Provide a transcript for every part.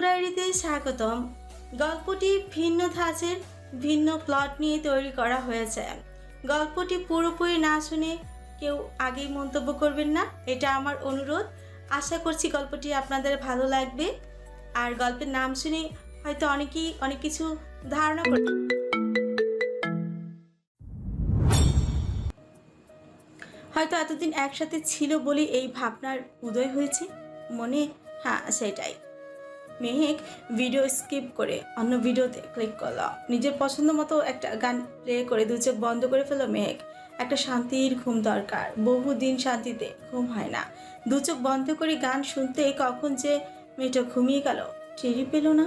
ডায়েরিতে স্বাগতম। গল্পটি ভিন্ন ধাঁচের, ভিন্ন প্লট নিয়ে তৈরি করা হয়েছে। গল্পটি পুরোপুরি না শুনে কেউ আগেই মন্তব্য করবেন না, এটা আমার অনুরোধ। আশা করছি গল্পটি আপনাদের ভালো লাগবে। আর গল্পের নাম শুনে হয়তো অনেকেই অনেক কিছু ধারণা করে, হয়তো এতদিন একসাথে ছিল বলে এই ভাবনার উদয় হয়েছে মনে। হ্যাঁ, সেটাই। মেহেক ভিডিও স্কিপ করে অন্য ভিডিওতে ক্লিক করলো। নিজের পছন্দ মতো একটা গান প্লে করে দু চোখ বন্ধ করে ফেললো মেহেক। একটা শান্তির ঘুম দরকার, বহুদিন শান্তিতে ঘুম হয় না। দু চোখ বন্ধ করে গান শুনতে কখন যে মেয়েটা ঘুমিয়ে গেল টেরই পেল না।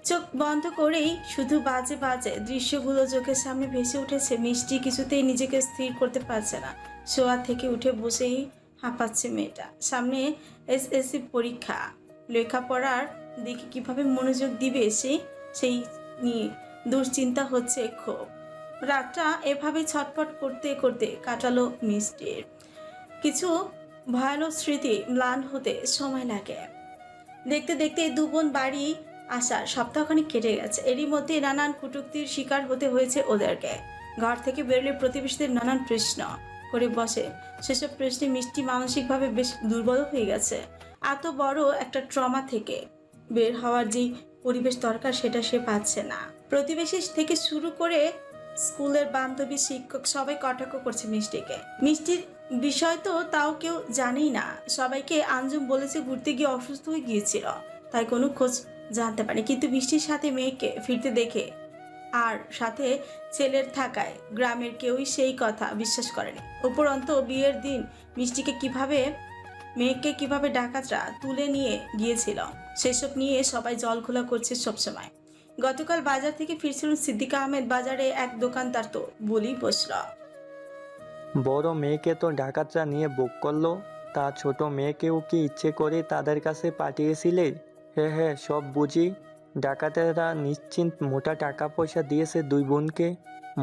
চোখ বন্ধ করেই শুধু বাজে বাজে দৃশ্যগুলো চোখের সামনে ভেসে উঠেছে। মিষ্টি কিছুতেই নিজেকে স্থির করতে পারছে না। শোয়া থেকে উঠে বসেই হাঁপাচ্ছে মেয়েটা। সামনে এসএসসি পরীক্ষা, লেখাপড়ার দিকে কিভাবে মনোযোগ দিবে সেই নিয়ে দুশ্চিন্তা হচ্ছে খুব। রাতটা এভাবে ছটফট করতে করতে কাটালো মিষ্টির। কিছু ভয়ানক স্মৃতি ম্লান হতে সময় লাগে। দেখতে দেখতে দু বোন বাড়ি আসার সপ্তাহখানিক কেটে গেছে। এরই মধ্যে নানান কটূক্তির শিকার হতে হয়েছে ওদেরকে। ঘর থেকে বেরোলে প্রতিবেশীদের নানান প্রশ্ন করে বসে। সেসব প্রশ্নে মিষ্টি মানসিকভাবে বেশ দুর্বল হয়ে গেছে। এত বড় একটা ট্রমা থেকে বের হওয়ার যেই পরিবেশ দরকার সেটা সে পাচ্ছে না। প্রতিবেশী থেকে শুরু করে স্কুলের বান্ধবী, শিক্ষক সবাই কটাক্ষ করছে মিষ্টিকে। মিষ্টির বিষয় তো তাও কেউ জানেই না। সবাইকে আঞ্জুম বলেছে ঘুরতে গিয়ে অসুস্থ হয়ে গিয়েছিল, তাই কোনো খোঁজ জানতে পারে। কিন্তু মিষ্টির সাথে মেয়েকে ফিরতে দেখে আর সাথে ছেলের থাকায় গ্রামের কেউই সেই কথা বিশ্বাস করেনি। উপরন্ত বিয়ের দিন মিষ্টিকে মেয়েকে কিভাবে ডাকাতরা তুলে নিয়ে গিয়েছিল সেসব নিয়ে সবাই জলখোলা করছে সবসময়। গতকাল বাজার থেকে ফিরছিলেন সিদ্দিক আহমেদ। বাজারে এক দোকানদার তো বলেই বসল, বড় মেয়েকে তো ডাকাতরা নিয়ে বুক করলো, তা ছোট মেয়েকেও কি ইচ্ছে করে তাদের কাছে পাঠিয়েছিলে? হ্যাঁ হ্যাঁ, সব বুঝি। ডাকাতেরা নিশ্চিন্ত মোটা টাকা পয়সা দিয়েছে দুই বোনকে,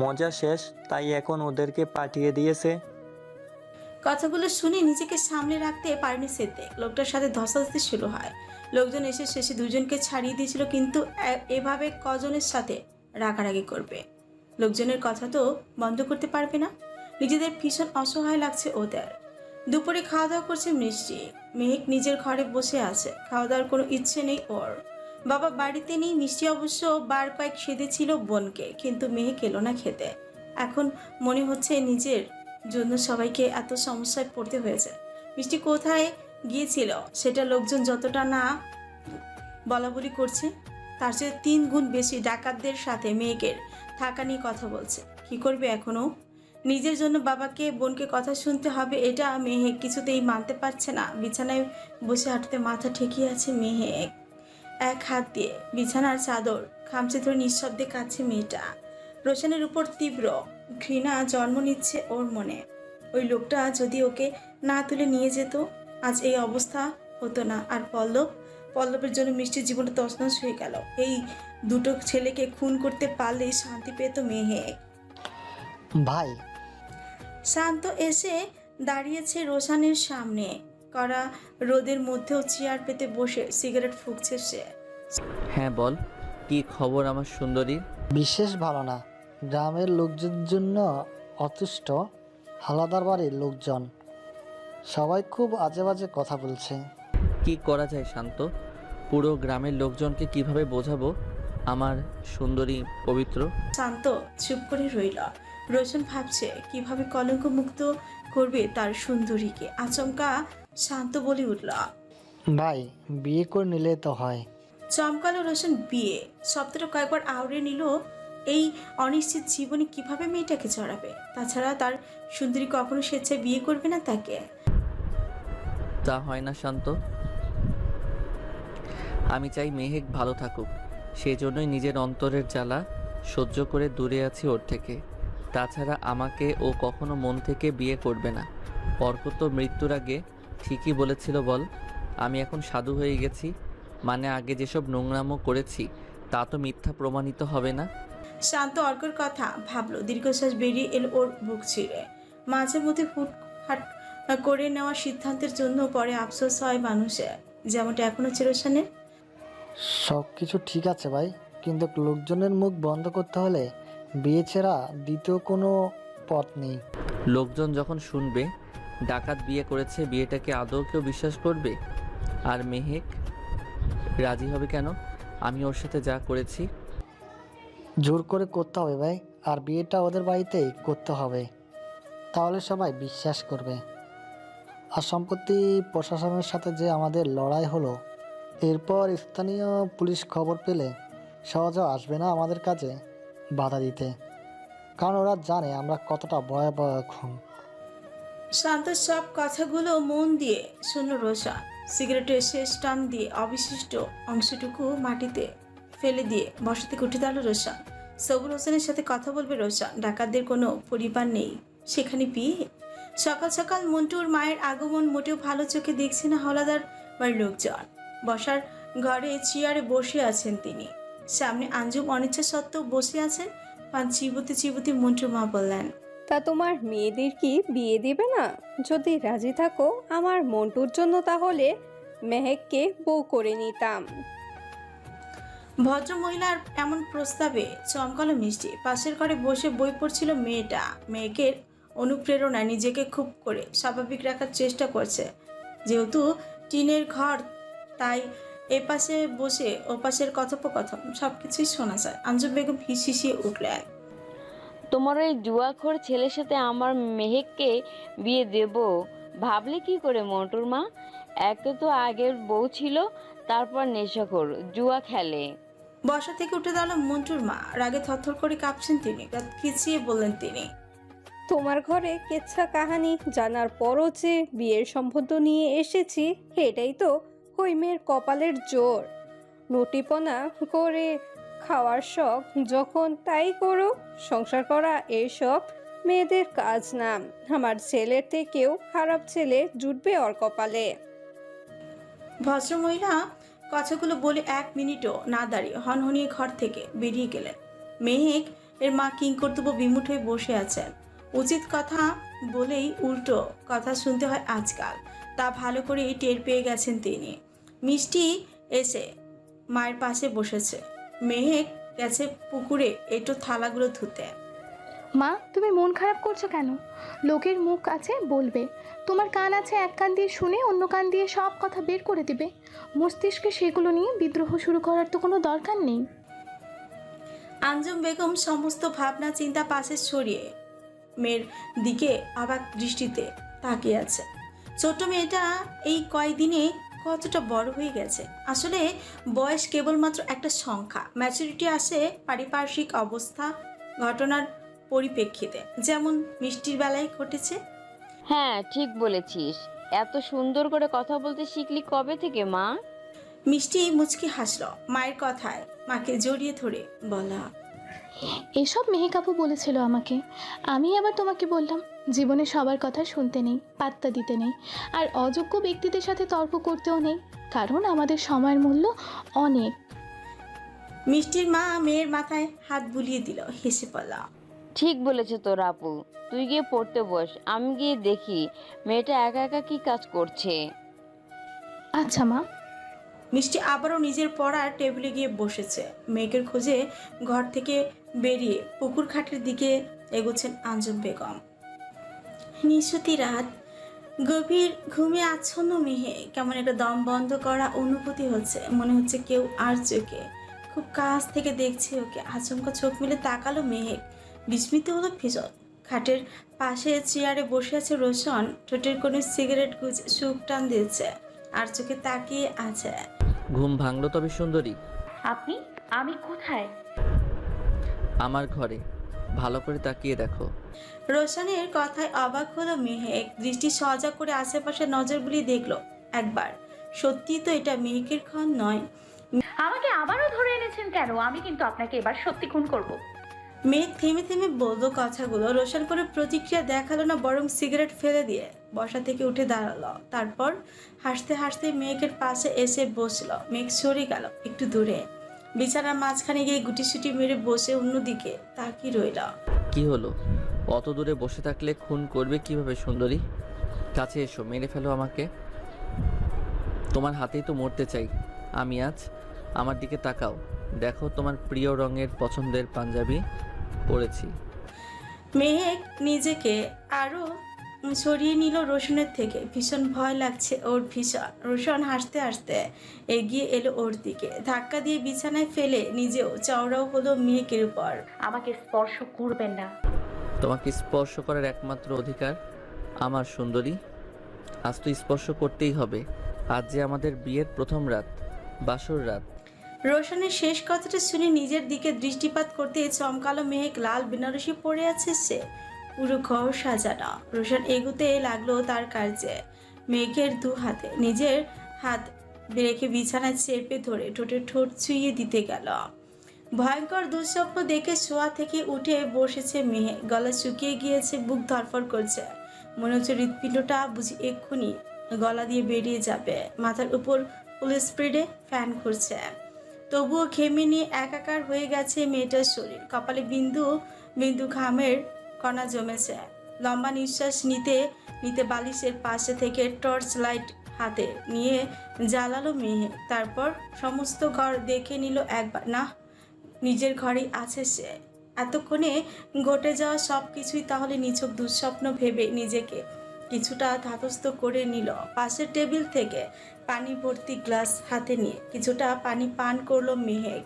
মজা শেষ, তাই এখন ওদেরকে পাঠিয়ে দিয়েছে। কথাগুলো শুনে নিজেকে সামলে রাখতে পারেনি সিদ্দিক। লোকটার সাথে ধস্তাধস্তি শুরু হয়। লোকজন এসে শেষে দুজনকে ছাড়িয়ে দিয়েছিল, কিন্তু এভাবে কজনের সাথে রাগারাগি করবে? লোকজনের কথা তো বন্ধ করতে পারবে না। নিজেদের ভীষণ অসহায় লাগছে ওদের। দুপুরে খাওয়া দাওয়া করছে মিষ্টি। মেহেক নিজের ঘরে বসে আছে, খাওয়া দাওয়ার কোনো ইচ্ছে নেই ওর। বাবা বাড়িতে নেই। মিষ্টি অবশ্য বার কয়েক সেধেছিল বোনকে, কিন্তু মেহেক এলো না খেতে। এখন মনে হচ্ছে নিজের জন্য সবাইকে এত সমস্যায় পড়তে হয়েছে। মিষ্টি কোথায় গিয়েছিল সেটা লোকজন যতটা না বলা বলি করছে, তার চেয়ে 3 গুণ বেশি ডাকাতদের সাথে মেয়েকের থাকা নিয়ে কথা বলছে। কি করবে এখনো? নিজের জন্য বাবাকে বোনকে কথা শুনতে হবে, এটা মেহেক কিছুতেই মানতে পারছে না। বিছানায় বসে হাঁটুতে মাথা ঠেকিয়ে আছে মেহেক। এক হাত দিয়ে বিছানার চাদর খামচে ধরে নিঃশব্দে কাঁদছে মেয়েটা। রোশনের উপর তীব্র ঘৃণা জন্ম নিচ্ছে ওর মনে। ওই লোকটা যদি ওকে না তুলে নিয়ে যেত, আজ এই অবস্থা হতো না। আর পল্লবের জন্য মিষ্টির জীবনটা তছনছ হয়ে গেল। এই দুটো ছেলেকে খুন করতে পারলেই শান্তি পেত মেহেক। ভাই, শান্ত এসে দাঁড়িয়েছে রোশানের সামনে। কড়া রোদের মধ্যেও চেয়ার পেতে বসে সিগারেট ফুঁকছে সে। হ্যাঁ বল, কি খবর আমার সুন্দরীর? বিশেষ ভালো না। গ্রামের লোকজনের জন্য অতুষ্ট। হালাদার বাড়ির লোকজন সবাই খুব আজে বাজে কথা বলছে। কি করা যায় শান্ত? পুরো গ্রামের লোকজনকে কিভাবে বোঝাবো আমার সুন্দরী পবিত্র? শান্ত চুপ করে রইল। রোশন ভাবছে কিভাবে কলঙ্ক মুক্ত করবে তার সুন্দরীকে। আচমকা শান্ত বলে উঠল, ভাই, বিয়ে করে নিলে তো হয়। চমকালো রোশন। বিয়ে শব্দটা কয়েকবার আওড়ে নিল। এই অনিশ্চিত জীবনে কিভাবে মেয়েটাকে চড়াবে? তাছাড়া তার সুন্দরী কখনো স্বেচ্ছায় বিয়ে করবে না তাকে। তা হয় না শান্ত। আমি চাই মেহেক ভালো থাকুক, সেই জন্যই নিজের অন্তরের জ্বালা সহ্য করে দূরে আছি ওর থেকে। তাছাড়া আমাকে ও কখনো মন থেকে বিয়ে করবে না। অর্ক তো মৃত্যুর আগে ঠিকই বলেছিল বল, আমি এখন সাধু হয়ে গেছি, মানে আগে যেসব নোংরামো করেছি তা তো মিথ্যা প্রমাণিত হবে না। শান্ত অর্কর কথা ভাবলো। দীর্ঘশ্বাস বেরিয়ে এলো ওর বুক ছিঁড়ে। মাঝে মধ্যে হুটহাট করে নেওয়া সিদ্ধান্তের জন্য পরে আফসোস হয় মানুষের, যেমনটা এখনো চিরসানের। সব কিছু ঠিক আছে ভাই, কিন্তু লোকজনের মুখ বন্ধ করতে হলে বিয়ে ছাড়া দ্বিতীয় কোনো পথ নেই। লোকজন যখন শুনবে ডাকাত বিয়ে করেছে, বিয়েটাকে আদৌ কেউ বিশ্বাস করবে? আর মেহেক রাজি হবে কেন? আমি ওর সাথে যা করেছি। জোর করে করতে হবে ভাই, আর বিয়েটা ওদের বাড়িতেই করতে হবে, তাহলে সবাই বিশ্বাস করবে। আর সম্প্রতি প্রশাসনের সাথে যে আমাদের লড়াই হলো, এরপর স্থানীয় পুলিশ খবর পেলে সহজে আসবে না আমাদের কাজে বাধা দিতে, কারণ ওরা জানে আমরা কতটা ভয়াবহ খুন। শান্ত সব কথাগুলো মন দিয়ে শুনল রোশন। সিগারেটের শেষ টান দিয়ে অবশিষ্ট অংশটুকু মাটিতে ফেলে দিয়ে বসা থেকে উঠে দাঁড়ালো রোশন। সবুর হোসেনের সাথে কথা বলবে রোশন। ডাকাতদের কোনো পরিবার নেই সেখানে বিয়ে। সকাল সকাল মন্টুর মায়ের আগমন মোটেও ভালো চোখে দেখছে না হাওলাদার বাড়ির লোকজন। বসার ঘরে চেয়ারে বসে আছেন তিনি, সামনে আঞ্জুম অনিচ্ছা সত্ত্বেও বসে আছেন। পান চিবুতে চিবুতে মন্টুর মা বললেন, তা তোমার মেয়েদের কি বিয়ে দেবে না? যদি রাজি থাকো আমার মন্টুর জন্য তাহলে মেহেককে বউ করে নিতাম। ভদ্র মহিলার এমন প্রস্তাবে চমকালো মিষ্টি। পাশের ঘরে বসে বই পড়ছিল মেয়েটা। মেয়েকের অনুপ্রেরণায় নিজেকে খুব করে স্বাভাবিক রাখার চেষ্টা করছে। যেহেতু টিনের ঘর, তাই এপাশে বসে ওপাশের কথোপকথন সবকিছুই শোনা যায়। আঞ্জুম বেগম হিসিয়ে উঠলেন, তোমার ওই জুয়াখোর ছেলের সাথে আমার মেহেককে বিয়ে দেব ভাবলে কি করে মন্টুর মা? একে তো আগের বউ ছিল, তারপর নেশাখোর, জুয়া খেলে। বসা থেকে উঠে দাঁড়ালো মন্টুর মা। রাগে থরথর করে কাঁপছেন তিনি। দাঁত খিচিয়ে বললেন তিনি, তোমার ঘরে কেচ্ছা কাহানি জানার পরও যে বিয়ের সম্বন্ধ নিয়ে এসেছি, এটাই তো ওই মেয়ের কপালের জোর। নটিপনা করে খাওয়ার শখ যখন তাই করো, সংসার করা এইসব মেয়েদের কাজ না। আমার ছেলের থেকেও খারাপ ছেলে জুটবে ওর কপালে। ভদ্রমহিলা কথাগুলো বলে 1 মিনিটও না দাঁড়িয়ে হনহনিয়ে ঘর থেকে বেরিয়ে গেলেন। মেহেক এর মা কিংকর্তব্য বিমুঠ হয়ে বসে আছেন। উচিত কথা বলেই উল্টো কথা শুনতে হয় আজকাল, তা ভালো করেই টের পেয়ে গেছেন তিনি। মিষ্টি এসে মায়ের পাশে বসেছে। মেহেক গেছে পুকুরে একটু থালাগুলো ধুতে। মা, তুমি মন খারাপ করছো কেন? লোকের মুখ আছে বলবে, তোমার কান আছে এক কান দিয়ে শুনে অন্য কান দিয়ে সব কথা বের করে দিবে। মস্তিষ্কে সেগুলো নিয়ে বিদ্রোহ শুরু করার তো কোনো দরকার নেই। আঞ্জুম বেগম সমস্ত ভাবনা চিন্তা পাশে সরিয়ে মেয়ের দিকে অবাক দৃষ্টিতে তাকিয়ে আছে। ছোট মেয়েটা এই কয়দিনে কতটা বড় হয়ে গেছে। আসলে বয়স কেবলমাত্র একটা সংখ্যা। ম্যাচুরিটি আসে পারিপার্শ্বিক অবস্থা, ঘটনার পরিপ্রেক্ষিতে, যেমন মিষ্টির বেলায় ঘটেছে। হ্যাঁ, ঠিক বলেছিস। এত সুন্দর করে কথা বলতে শিখলি কবে থেকে মা? মিষ্টি মুচকি হাসলো মায়ের কথায়, মাকে জড়িয়ে ধরে বলা, এসব মেহেকাপু বলেছিল আমাকে, আমি আবার তোমাকে বললাম জীবনে সবার কথা শুনতে নেই, পাত্তা দিতে নেই, আর অযোগ্য ব্যক্তিদের সাথে তর্ক করতেও নেই, কারণ আমাদের সময়ের মূল্য অনেক। মিষ্টির মা মেয়ের মাথায় হাত বুলিয়ে দিল, হেসে পড়ল, ঠিক বলেছে তোর আপু, তুই গিয়ে পড়তে বস, আমি গিয়ে দেখি মেয়েটা একা একা কি কাজ করছে। আচ্ছা মা। মিষ্টি আবারও নিজের পড়ার টেবিলে গিয়ে বসেছে। মেয়েকের খোঁজে ঘর থেকে বেরিয়ে পুকুর ঘাটের দিকে এগোচ্ছেন আঞ্জুম বেগম। নিশুতি রাত, গভীর ঘুমে আচ্ছন্ন মেহে কেমন একটা দম বন্ধ করা অনুভূতি হচ্ছে। মনে হচ্ছে কেউ আর চোখে খুব কাছ থেকে দেখছে ওকে। আচমকা চোখ মেলে তাকালো মেহেক, বিস্মিত হলো ভীষণ। খাটের পাশে চেয়ারে বসে আছে রোশন, ঠোঁটের কোণে সিগারেট গুজে সুখ টান দিয়েছে আর চোখে তাকিয়ে আছে। ঘুম ভাঙলো তবে সুন্দরী? আপনি? আমি কোথায়? আমার ঘরে, ভালো করে তাকিয়ে দেখো। রোশনের কথায় অবাক হলো মেহেক। দৃষ্টি সজাগ করে আশেপাশে নজর বুলিয়ে দেখলো একবার। সত্যি তো এটা মেহেকের ঘর নয়। আমাকে আবারও ধরে এনেছেন কেন? আমি কিন্তু আপনাকে এবার সত্যি খুন করব। মেঘ থেমে থেমে বললো কথাগুলো। রোশন করে প্রতিক্রিয়া দেখালো না, বরং সিগারেট ফেলে দিয়ে বসা থেকে উঠে দাঁড়ালো। তারপর হাসতে হাসতে মেঘের পাশে এসে বসলো। মেঘ সরে গেল একটু দূরে, বিছানার মাঝখানে গিয়ে গুটিসুটি মেরে বসে অন্যদিকে তাকিয়ে রইল। কি হলো? অত দূরে বসে থাকলে খুন করবে কিভাবে সুন্দরী? কাছে এসো, মেরে ফেলো আমাকে। তোমার হাতেই তো মরতে চাই আমি আজ। আমার দিকে তাকাও, দেখো তোমার প্রিয় রঙের পছন্দের পাঞ্জাবি পরেছি। মেহেক নিজেকে আরো সরিয়ে নিল রোশনের থেকে। ভীষণ ভয় লাগছে ওর, ভীষণ। রোশন হাসতে হাসতে এগিয়ে এলো ওর দিকে, ধাক্কা দিয়ে বিছানায় ফেলে নিজেও চওড়াও হলো মেহেকের উপর। আমাকে স্পর্শ করবেন না। তোমাকে স্পর্শ করার একমাত্র অধিকার আমার, সুন্দরী। আজ তো স্পর্শ করতেই হবে। আজ যে আমাদের বিয়ের প্রথম রাত, বাসর রাত। রোশনের শেষ কথাটা শুনে নিজের দিকে দৃষ্টিপাত করতে চমকালো মেহেক। লাল বেনারসি পরে আছে সে, পুরো ঘর সাজানো। রোশন এগুতে লাগলো তার কাছে। মেঘের দু হাতে নিজের হাত রেখে বিছানায় চেপে ধরে ঠোঁটে ঠোঁট ছুঁয়ে দিতে গেল। ভয়ঙ্কর দুঃস্বপ্ন দেখে শোয়া থেকে উঠে বসেছে মেহেক। গলা শুকিয়ে গিয়েছে, বুক ধরফর করছে। মনে হচ্ছে হৃৎপিণ্ডটা বুঝি এক্ষুনি গলা দিয়ে বেরিয়ে যাবে। মাথার উপর ফুল স্প্রিডে ফ্যান ঘুরছে, তবুও ঘেমে নিয়ে একাকার হয়ে গেছে মেয়েটার শরীর। কপালে বিন্দু বিন্দু ঘামের কণা জমেছে। লম্বা নিঃশ্বাস নিতে নিতে বালিশের পাশে থেকে টর্চ লাইট হাতে নিয়ে জ্বালালো মেয়ে। তারপর সমস্ত ঘর দেখে নিল একবার। না, নিজের ঘরেই আছে সে। এতক্ষণে ঘটে যাওয়া সব কিছুই তাহলে নিছক দুঃস্বপ্ন ভেবে নিজেকে কিছুটা ধাতস্থ করে নিল। পাশের টেবিল থেকে পানি ভর্তি গ্লাস হাতে নিয়ে কিছুটা পানি পান করলো মেহেক।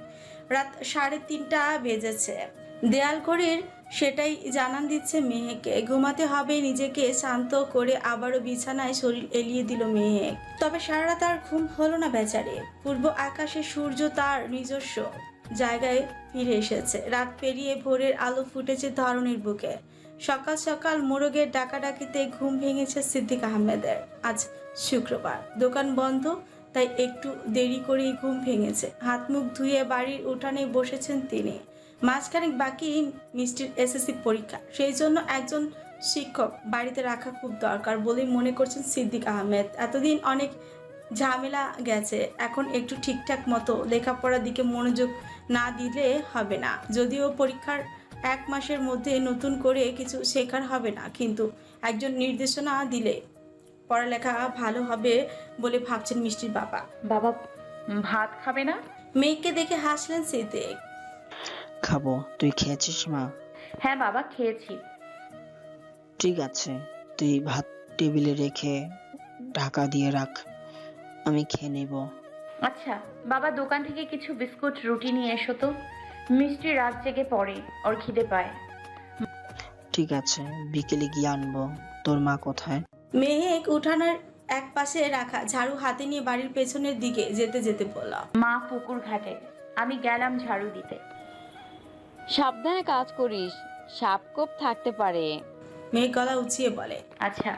রাত 3:30 বেজেছে। দেয়াল ঘড়ির সেটাই জানান দিচ্ছে মেহেককে ঘুমাতে হবে। নিজেকে শান্ত করে আবারও বিছানায় শরীর এলিয়ে দিল মেহেক। তবে সারা রাত আর ঘুম হলো না বেচারে। পূর্ব আকাশে সূর্য তার নিজস্ব জায়গায় ফিরে এসেছে। রাত পেরিয়ে ভোরের আলো ফুটেছে ধরণীর বুকে। সকাল সকাল মোরগের ডাকাডাকিতে ঘুম ভেঙেছে সিদ্দিক আহমেদের। আজ শুক্রবার, দোকান বন্ধ, তাই একটু দেরি করেই ঘুম ভেঙেছে। হাত মুখ ধুয়ে বাড়ির উঠানে বসেছেন তিনি। মাঝখানেক বাকি মিষ্টির এসএসসি পরীক্ষা, সেই জন্য একজন শিক্ষক বাড়িতে রাখা খুব দরকার বলেই মনে করছেন সিদ্দিক আহমেদ। এতদিন অনেক ঝামেলা গেছে, এখন একটু ঠিকঠাক মতো লেখাপড়ার দিকে মনোযোগ না দিলে হবে না। যদিও পরীক্ষার 1 মাসের মধ্যে নতুন করে কিছু শেখার হবে না, কিন্তু একজন নির্দেশনা দিলে পড়ালেখা ভালো হবে বলে ভাবছেন মিষ্টির বাবা। বাবা ভাত খাবে না? মেয়েকে দেখে হাসলেন সিদ্দিক। খাবো, তুই খেয়েছিস মা? হ্যাঁ বাবা, খেয়েছি। ঠিক আছে, তুই ভাত টেবিলে রেখে ঢাকা দিয়ে রাখ, আমি খেয়ে নেব। আচ্ছা বাবা, দোকান থেকে কিছু বিস্কুট রুটি নিয়ে এসো তো। মিষ্টি রাত জেগে পড়ে, ওর খিদে পায়। ঠিক আছে, বিকেলে গিয়ে আনবো। তোর মা কোথায়? মেহেক উঠানের এক পাশে রাখা ঝাড়ু হাতে নিয়ে বাড়ির পেছনের দিকে যেতে যেতে বলল, মা পুকুর ঘাটে, আমি গেলাম ঝাড়ু দিতে। সাবধানে কাজ করিস, সাপকোপ থাকতে পারে। মেহেক গলা উঁচিয়ে বলে। আচ্ছা।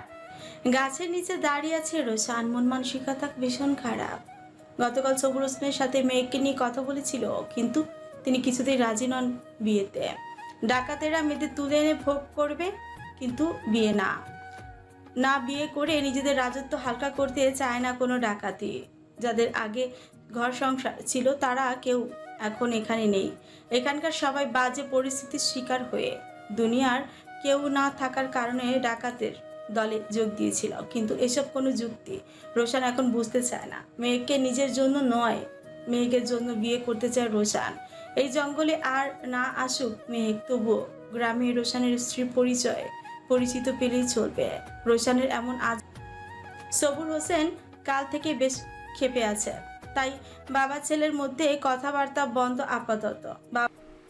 গাছের নিচে দাঁড়িয়ে আছে রোশান। মন মানসিকতা ভীষণ খারাপ। গতকাল সবুর হোসেনের সাথে মেয়েকে নিয়ে কথা বলেছিল, কিন্তু তিনি কিছুতেই রাজি নন বিয়েতে। ডাকাতেরা মেয়েদের তুলে এনে ভোগ করবে, কিন্তু বিয়ে না। না বিয়ে করে নিজেদের রাজত্ব হালকা করতে চায় না কোনো ডাকাতি। যাদের আগে ঘর সংসার ছিল তারা কেউ এখন এখানে নেই। এখানকার সবাই বাজে পরিস্থিতির শিকার হয়ে দুনিয়ার কেউ না থাকার কারণে ডাকাতের দলে যোগ দিয়েছিল। কিন্তু এসব কোনো যুক্তি রোশান এখন বুঝতে চায় না। মেয়েকে নিজের জন্য নয়, মেহেকের জন্য বিয়ে করতে চায় রোশান। এই জঙ্গলে আর না আসুক মেহেক, তবুও গ্রামে রোশানের স্ত্রীর পরিচিত পেলেই চলবে। রোশানের এমন আজ। সবুর হোসেন কাল থেকে বেশ ক্ষেপে আছে, তাই বাবা ছেলের মধ্যে কথাবার্তা বন্ধ আপাতত।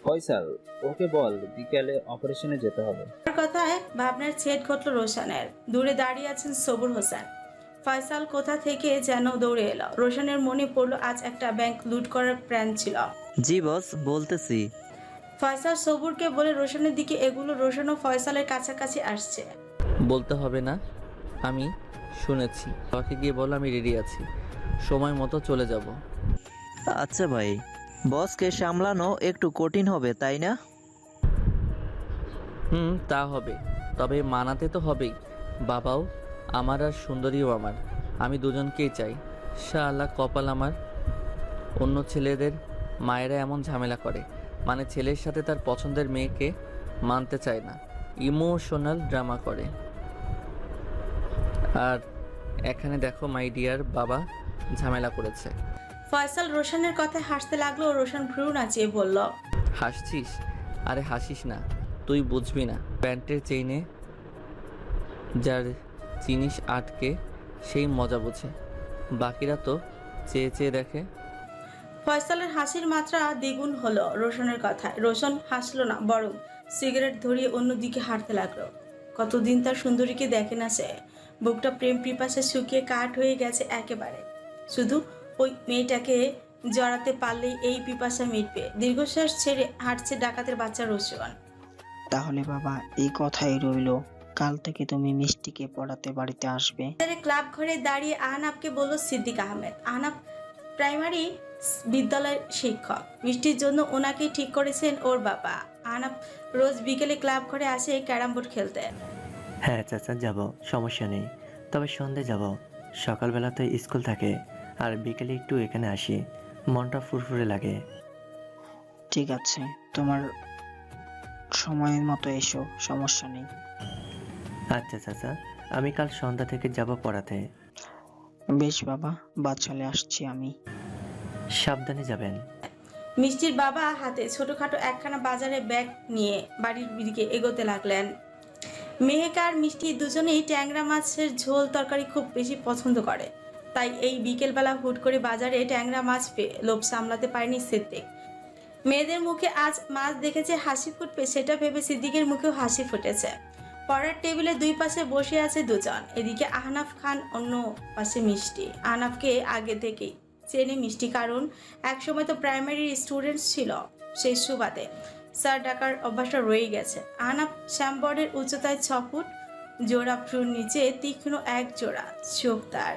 ফয়সাল, ওকে বল বিকেলে অপারেশনে যেতে হবে। বাবার কথায় ভাবনার ছেদ ঘটল রোশানের। দূরে দাঁড়িয়ে আছেন সবুর হোসেন। ফয়সাল কোথা থেকে যেন দৌড়ে এলো। রোশানের মনে পড়লো আজ একটা ব্যাংক লুট করার প্ল্যান ছিল। জি বস, বলতেছি। ফয়সাল সবুরকে বলে রোশানের দিকে এগুলো। রোশানও ফয়সালের কাছাকাছি আসছে। বলতে হবে না, আমি শুনেছি। বাবাকে গিয়ে বলো আমি রেডি আছি, সময় মতো চলে যাব। আচ্ছা ভাই, বসকে সামলানো একটু কঠিন হবে তাই না? তা হবে, তবে মানাতে তো হবেই। বাবাও আমার আর সুন্দরীও আমার, আমি দুজনকেই চাই। শাআল্লাহ, কপাল আমার। অন্য ছেলেদের মায়েরা এমন ঝামেলা করে, মানে ছেলের সাথে তার পছন্দের মেয়েকে মানতে চায় না, ইমোশনাল ড্রামা করে। আর এখানে দেখো মাই ডিয়ার, বাবা ঝামেলা করেছে। ফয়সাল রোশনের কথায় হাসতে লাগলো। রোশন ভ্রু নাচিয়ে বলল, হাসছিস? আরে হাসিস না, তুই বুঝবি না। প্যান্টের চেইনে যার জিনিস আটকে সেই মজা বোঝে, বাকিরা তো চেয়ে চেয়ে দেখে। ফয়সালের হাসির মাত্রা দ্বিগুণ হলো রোশনের কথায়। রোশন হাসলো না, বরং সিগারেট ধরিয়ে অন্যদিকে হাঁটতে লাগলো। কতদিন তার সুন্দরীকে দেখে না সে। বুকটা প্রেম পিপাসে শুকিয়ে কাঠ হয়ে গেছে একেবারে। শুধু ওই মেয়েটাকে জড়াতে পারলেই এই পিপাসা মিটবে। দীর্ঘশ্বাস ছেড়ে হাঁটছে ডাকাতের বাচ্চা রোশন। তাহলে বাবা এই কথাই রইলো, কাল থেকে তুমি মিষ্টিকে পড়াতে বাড়িতে আসবে। ক্লাব ঘরে দাঁড়িয়ে আহনাফকে বলল সিদ্দিক আহমেদ। আহনাফ প্রাইমারি বিদ্যালয়ের শিক্ষক। মিষ্টির জন্য ওনাকে ঠিক করেছেন ওর বাবা। আহনাফ রোজ বিকেলে ক্লাব ঘরে আসে ক্যারাম বোর্ড খেলতে। হ্যাঁ চাচা, যাব, সমস্যা নেই। তবে সন্ধে যাব, সকালবেলা তো স্কুল থাকে, আর বিকেলে একটু এখানে আসি, মনটা ফুরফুরে লাগে। ঠিক আছে, তোমার সময়ের মতো এসো, সমস্যা নেই। আচ্ছা চাচা, আমি কাল সন্ধ্যা থেকে যাব পড়াতে। বেশ বাবা, বাচ্চালে আসছি আমি। সাবধানে যাবেন। মিষ্টির বাবা হাতে ছোটখাটো একখানা বাজারে ব্যাগ নিয়ে বাড়ির দিকে এগোতে লাগলেন। মেহেক আর মিষ্টি দুজনেই ট্যাংরা মাছের ঝোল তরকারি খুব বেশি পছন্দ করে। তাই এই বিকেলবেলা হুট করে বাজারে ট্যাংরা মাছ পেয়ে লোভ সামলাতে পারেনি সিদ্দিক। মেয়েদের মুখে আজ মাছ দেখেছে, হাসি ফুটবে সেটা ভেবে সিদ্দিকের মুখেও হাসি ফুটেছে। পড়ার টেবিলে দুই পাশে বসে আছে দুজন। এদিকে আহনাফ খান, অন্য পাশে মিষ্টি। আহনাফকে আগে থেকেই চেনে মিষ্টি, কারণ একসময় তো প্রাইমারি স্টুডেন্ট ছিল। সেই সুবাদে স্যার ডাকার অভ্যাসটা রয়ে গেছে। আহনাফ শ্যামবর্ণের উচ্চতায় 6 ফুট, জোড়া ভ্রুর নিচে তীক্ষ্ণ এক জোড়া চোখ তার।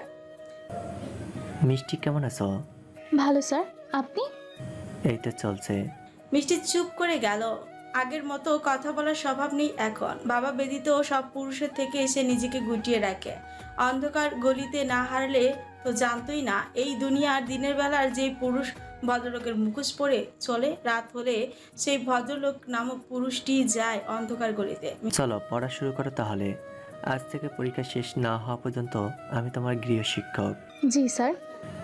মিষ্টি কেমন আছো? ভালো স্যার, আপনি? এই তো চলছে। মিষ্টি চুপ করে গেল। আগের মতো কথা বলার স্বভাব নেই এখন। বাবা ব্যতীত সব পুরুষের থেকে এসে নিজেকে গুটিয়ে রাখে। অন্ধকার গলিতে না হারলে তো জানতোই না এই দুনিয়ার দিনের বেলার যে পুরুষ ভদ্রলোকের মুখোশ পরে চলে, রাত হলে সেই ভদ্রলোক নামক পুরুষটি যায় অন্ধকার গলিতে। চলো পড়া শুরু করো তাহলে। আজ থেকে পরীক্ষা শেষ না হওয়া পর্যন্ত আমি তোমার গৃহশিক্ষক। জি স্যার।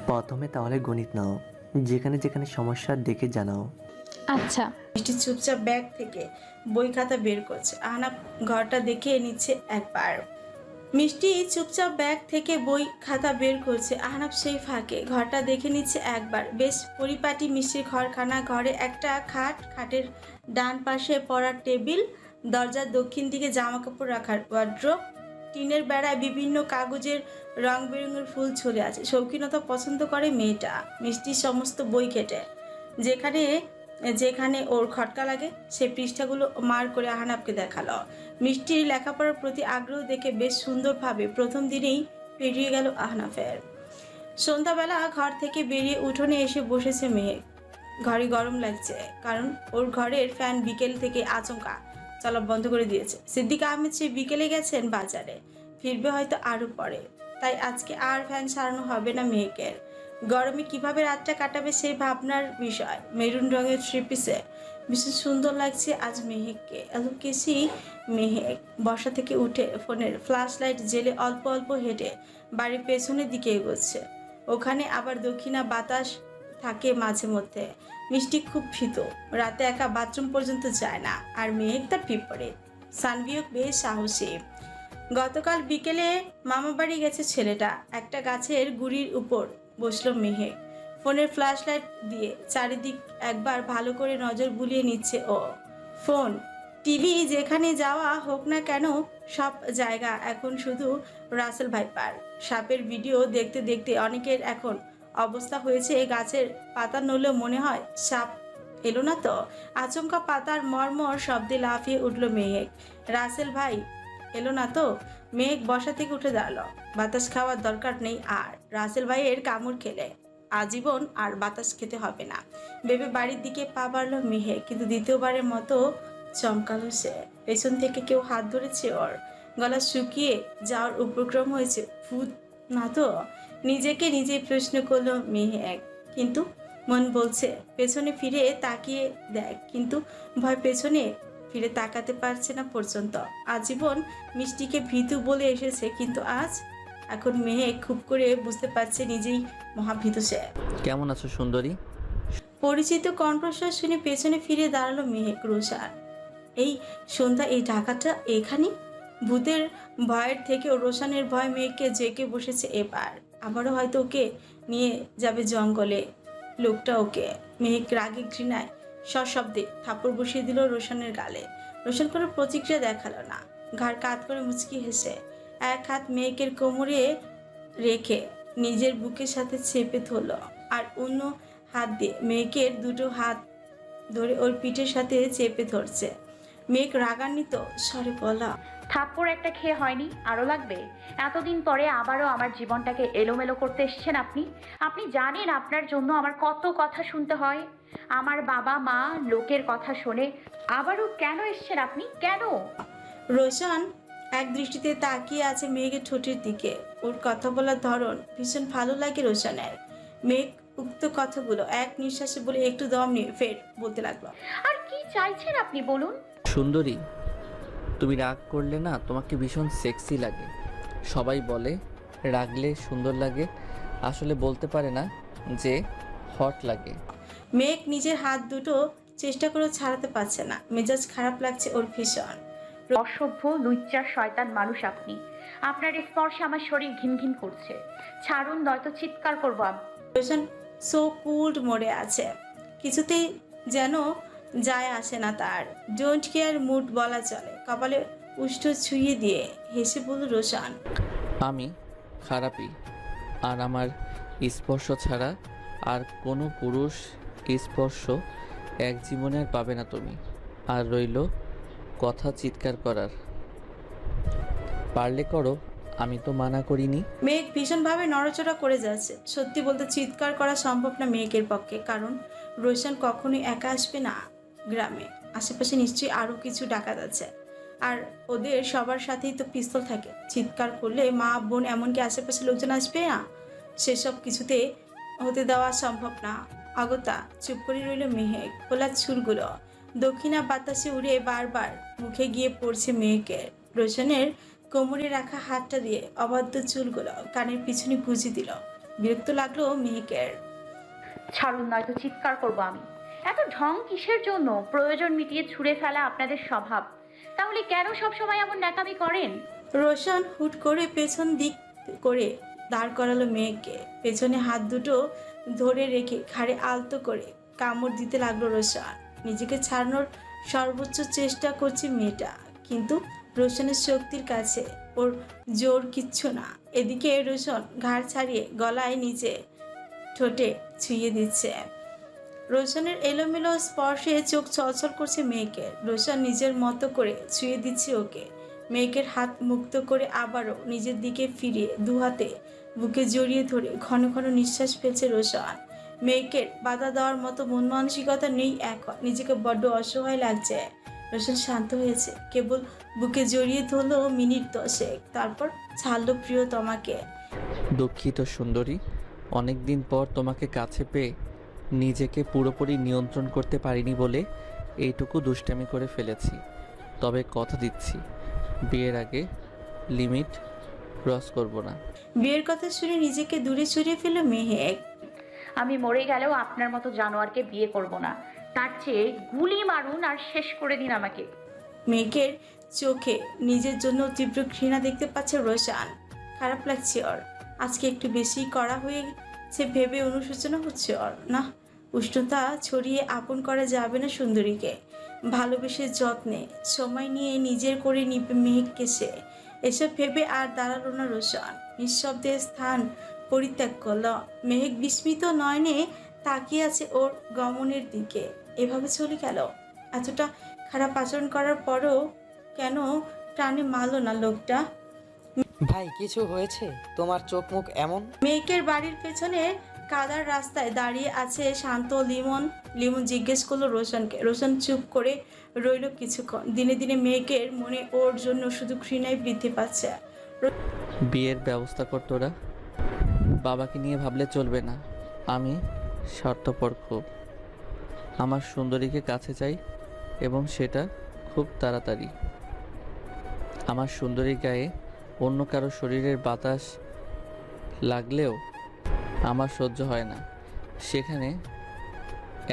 প্রথমে তাহলে গণিত নাও, যেখানে যেখানে সমস্যা দেখে জানাও। আচ্ছা। মিষ্টি চুপচাপ ব্যাগ থেকে বই খাতা বের করছে। আহনাফ ঘরটা দেখে নিচ্ছে একবার। মিষ্টি চুপচাপ ব্যাগ থেকে বই খাতা বের করছে। আহনাফ সেই ফাঁকে ঘরটা দেখে নিচ্ছে একবার। বেশ পরিপাটি মিষ্টির ঘরখানা। ঘরে একটা খাট, খাটের ডান পাশে পড়ার টেবিল, দরজার দক্ষিণ দিকে জামা কাপড় রাখার ওয়ার্ড্রোব, টিনের বেড়ায় বিভিন্ন কাগজের রং বেরঙের ফুল ঝুলে আছে। শৌখিনতা পছন্দ করে মেয়েটা। মিষ্টির সমস্ত বই ঘেটে যেখানে যেখানে ওর খটকা লাগে সেই পৃষ্ঠাগুলো মার করে আহনাফকে দেখালো। মিষ্টির লেখাপড়ার প্রতি আগ্রহ দেখে বেশ সুন্দরভাবে প্রথম দিনেই পেরিয়ে গেল আহনাফের। সন্ধ্যাবেলা ঘর থেকে বেরিয়ে উঠোনে এসে বসেছে মেহেক। ঘরে গরম লাগছে, কারণ ওর ঘরের ফ্যান বিকেল থেকে আচমকা চলা বন্ধ করে দিয়েছে। সিদ্দিক আহমেদ সে বিকেলে গেছেন বাজারে, ফিরবে হয়তো আরও পরে। তাই আজকে আর ফ্যান সারানো হবে না মেহেকের। গরমে কিভাবে রাতটা কাটাবে সেই ভাবনার বিষয়। মেরুন রঙের থ্রিপিসে ভীষণ সুন্দর লাগছে আজ মেহেককে। এলোকেশি মেহেক বসা থেকে উঠে ফোনের ফ্ল্যাশ লাইট জেলে অল্প অল্প হেঁটে বাড়ির পেছনের দিকে এগোচ্ছে। ওখানে আবার দক্ষিণা বাতাস থাকে মাঝে মধ্যে। মিষ্টি খুব ভীত, রাতে একা বাথরুম পর্যন্ত যায় না। আর মেহেক তার বিপরীত, সানভিও বেশ সাহসী। গতকাল বিকেলে মামা বাড়ি গেছে ছেলেটা। একটা গাছের গুড়ির উপর বসলো মেহেক। ফোনের ফ্ল্যাশ লাইট দিয়ে চারিদিক একবার ভালো করে নজর বুলিয়ে নিচ্ছে ও। ফোন, টিভি, যেখানে যাওয়া হোক না কেন সব জায়গা এখন শুধু রাসেল ভাইপার। সাপের ভিডিও দেখতে দেখতে অনেকের এখন অবস্থা হয়েছে গাছের পাতা নড়লেও মনে হয় সাপ এলো না তো। আচমকা পাতার মর্মর শব্দে লাফিয়ে উঠল মেহেক। রাসেল ভাই এলো না তো? মেহেক বসা থেকে উঠে দাঁড়ালো। বাতাস খাওয়ার দরকার নেই আর। রাসেল ভাইয়ের কামড় খেলে আজীবন আর বাতাস খেতে হবে না ভেবে বাড়ির দিকে পা বাড়ল মেহেক। কিন্তু দ্বিতীয়বারের মতো চমকালো সে। পেছন থেকে কেউ হাত ধরেছে ওর। গলা শুকিয়ে যাওয়ার উপক্রম হয়েছে। ভূত না তো? নিজেকে নিজেই প্রশ্ন করলো মেহেক। কিন্তু মন বলছে পেছনে ফিরে তাকিয়ে দেখ, কিন্তু ভয় পেছনে ফিরে তাকাতে পারছে না পর্যন্ত। আজীবন মিষ্টিকে ভীতু বলে এসেছে, কিন্তু আজ এখন মেহেক খুব করে বুঝতে পারছে নিজেই মহাভীত সে। কেমন আছো সুন্দরী? পরিচিত কণ্ঠস্বর শুনে পেছনে ফিরে দাঁড়ালো মেহেক। রোশান এই সন্ধ্যা এই ডাকাতটা এখানে? ভূতের ভয়ের থেকেও রোশানের ভয় মেয়েকে জেগে বসেছে এবার। আবারও হয়তো ওকে নিয়ে যাবে জঙ্গলে লোকটা ওকে। মেহেক রাগে ঘৃণায় সশব্দে থাপ্পড় বসিয়ে দিল রোশানের গালে। রোশান কোনো প্রতিক্রিয়া দেখালো না, ঘাড় কাত করে মুচকি হেসে এক হাত মেহেকের কোমরে রেখে নিজের বুকের সাথে চেপে ধরল, আর অন্য হাত দিয়ে মেহেকের দুটো হাত ধরে ওর পিঠের সাথে চেপে ধরছে। মেঘ রাগান্বিত স্বরে বলা, থাপ্পড় একটা খেয়ে হয়নি, আরও লাগবে? এতদিন পরে আবারও আমার জীবনটাকে এলোমেলো করতে এসেছেন আপনি। আপনি জানেন আপনার জন্য আমার কত কথা শুনতে হয়। আমার বাবা মা লোকের কথা শোনে, আবারও কেন এসেছেন আপনি? কেন? রোশান এক দৃষ্টিতে তাকিয়ে আছে মেঘের ঠোঁটের দিকে। ওর কথা বলার ধরন ভীষণ ভালো লাগে রোশানের। মেঘ উক্ত কথাগুলো এক নিঃশ্বাসে বলে একটু দম নিয়ে ফের বলতে লাগলো, আর কি চাইছেন আপনি বলুন? সুন্দরী, তুমি রাগ করলে না তোমাকে ভীষণ সেক্সি লাগে। সবাই বলে রাগলে সুন্দর লাগে, আসলে বলতে পারে না যে হট লাগে। মেঘ নিজের হাত দুটো চেষ্টা করে ছাড়াতে পারছে না, মেজাজ খারাপ লাগছে ওর ভীষণ। অসভ্য লুচ্চার শয়তান মানুষ আপনি। আপনার স্পর্শে আমার শরীর ঘিন ঘিন করছে। ছাড়ুন, নয়তো চিৎকার করবো আমি। রোশান সো কুল্ড মোড়ে আছে, কিছুতেই যেন যায় আসে না তার। ডোন্ট কেয়ার মুড বলা চলে। কপালে উষ্ঠ ছুঁয়ে দিয়ে হেসে বলল রোশান, আমি খারাপই, আর আমার স্পর্শ ছাড়া আর কোনো পুরুষ স্পর্শ এক জীবনে আর পাবে না তুমি। আর রইল কথা চিৎকার করার, পারলে করো, আমি তো মানা করিনি। মেঘ ভীষণভাবে নড়াচড়া করে যাচ্ছে। সত্যি বলতে চিৎকার করা সম্ভব না মেঘের পক্ষে, কারণ রোশান কখনোই একা আসবে না গ্রামে। আশেপাশে নিশ্চয়ই আরও কিছু ডাকাত আছে, আর ওদের সবার সাথেই তো পিস্তল থাকে। চিৎকার করলে মা বোন এমনকি আশেপাশে লোকজন আসবে না, সেসব কিছুতে হতে দেওয়া সম্ভব না। অগত্যা চুপ করে রইল মেহেক। খোলা চুলগুলো দক্ষিণা বাতাসে উড়ে বারবার মুখে গিয়ে পড়ছে মেহেকের। রোশনের কোমরে রাখা হাতটা দিয়ে অবাধ্য চুলগুলো কানের পিছনে গুঁজে দিল। বিরক্ত লাগলো মেহেকের। ছাড়ুন, নয়তো চিৎকার করবো আমি। এত ঢং কিসের জন্য? প্রয়োজন মিটিয়ে ছুঁড়ে ফেলা আপনাদের স্বভাব। তাহলে কেন সবসময় এমন ন্যাকামি করেন? রোশন হুট করে পেছন দিক করে দাঁড় করালো মেয়েকে। পেছনে হাত দুটো ধরে রেখে ঘাড়ে আলতো করে কামড় দিতে লাগলো রোশন। নিজেকে ছাড়ানোর সর্বোচ্চ চেষ্টা করছে মেয়েটা, কিন্তু রোশনের শক্তির কাছে ওর জোর কিচ্ছু না। এদিকে রোশন ঘাড় ছাড়িয়ে গলায় নিচে ঠোঁটে ছুঁয়ে দিচ্ছে। রোশনের এলোমেলো স্পর্শে চোখ ছলছল করছে মেয়েকে। রোশন নিজের মতো করে ছুঁয়ে দিচ্ছে ওকে। মেয়েকের হাত মুক্ত করে আবারও নিজের দিকে ফিরিয়ে দু হাতে বুকে জড়িয়ে ধরে ঘন ঘন নিঃশ্বাস ফেলছে রোশন। মেয়েকের বাধা দেওয়ার মতো মন মানসিকতা নেই এখন। নিজেকে বড্ড অসহায় লাগছে। রোশন শান্ত হয়েছে, কেবল বুকে জড়িয়ে ধরলো মিনিট 10, তারপর ছাড়লো প্রিয়তমাকে। দুঃখিত সুন্দরী, অনেক দিন পর তোমাকে কাছে পেয়ে নিজেকে পুরোপুরি নিয়ন্ত্রণ করতে পারিনি বলে এইটুকু দুষ্টামি করে ফেলেছি। তবে কথা দিচ্ছি, বিয়ের আগে লিমিট ক্রস করব না। বিয়ের কথা শুনে নিজেকে দূরে সরিয়ে ফেলল মেহেক। আমি মরে গেলেও আপনার মতো জানোয়ারকে বিয়ে করব না। তার চেয়ে গুলি মারুন আর শেষ করে দিন আমাকে। মেঘের চোখে নিজের জন্য তীব্র ঘৃণা দেখতে পাচ্ছে রোশান। খারাপ লাগছে ওর, আজকে একটু বেশি কড়া হয়েছে ভেবে অনুশোচনা হচ্ছে ওর। না, উষ্ণতা ছড়িয়ে আপন করা যাবে না সুন্দরীকে। ভালোবেসে যত্নে সময় নিয়ে নিজের করে নিবে মেহেককে সে। এসব ভেবে আর দাঁড়ালো না রোশান, নিঃশব্দে স্থান পরিত্যাগ করল। মেহেক বিস্মিত নয়নে তাকিয়ে আছে ওর গমনের দিকে। এভাবে চলে গেল। এতটা খারাপ আচরণ করার পরও কেন প্রাণে মারল না লোকটা? ভাই কিছু হয়েছে? তোমার চোখ মুখ এমন। মেয়েকের বাড়ির পেছনে কাদার রাস্তায় দাঁড়িয়ে আছে শান্ত লিমন। লিমন জিজ্ঞেস করলো রোশনকে। রোশন চুপ করে রইল কিছুক্ষণ। দিনে দিনে মেয়েকের মনে ওর জন্য শুধু ঘৃণাই বৃদ্ধি পাচ্ছে। বিয়ের ব্যবস্থা কর তোরা, বাবাকে নিয়ে ভাবলে চলবে না। আমি স্বার্থপর খুব। আমার সুন্দরীকে কাছে চাই, এবং সেটা খুব তাড়াতাড়ি। আমার সুন্দরী গায়ে অন্য কারো শরীরের বাতাস লাগলেও আমার সহ্য হয় না। সেখানে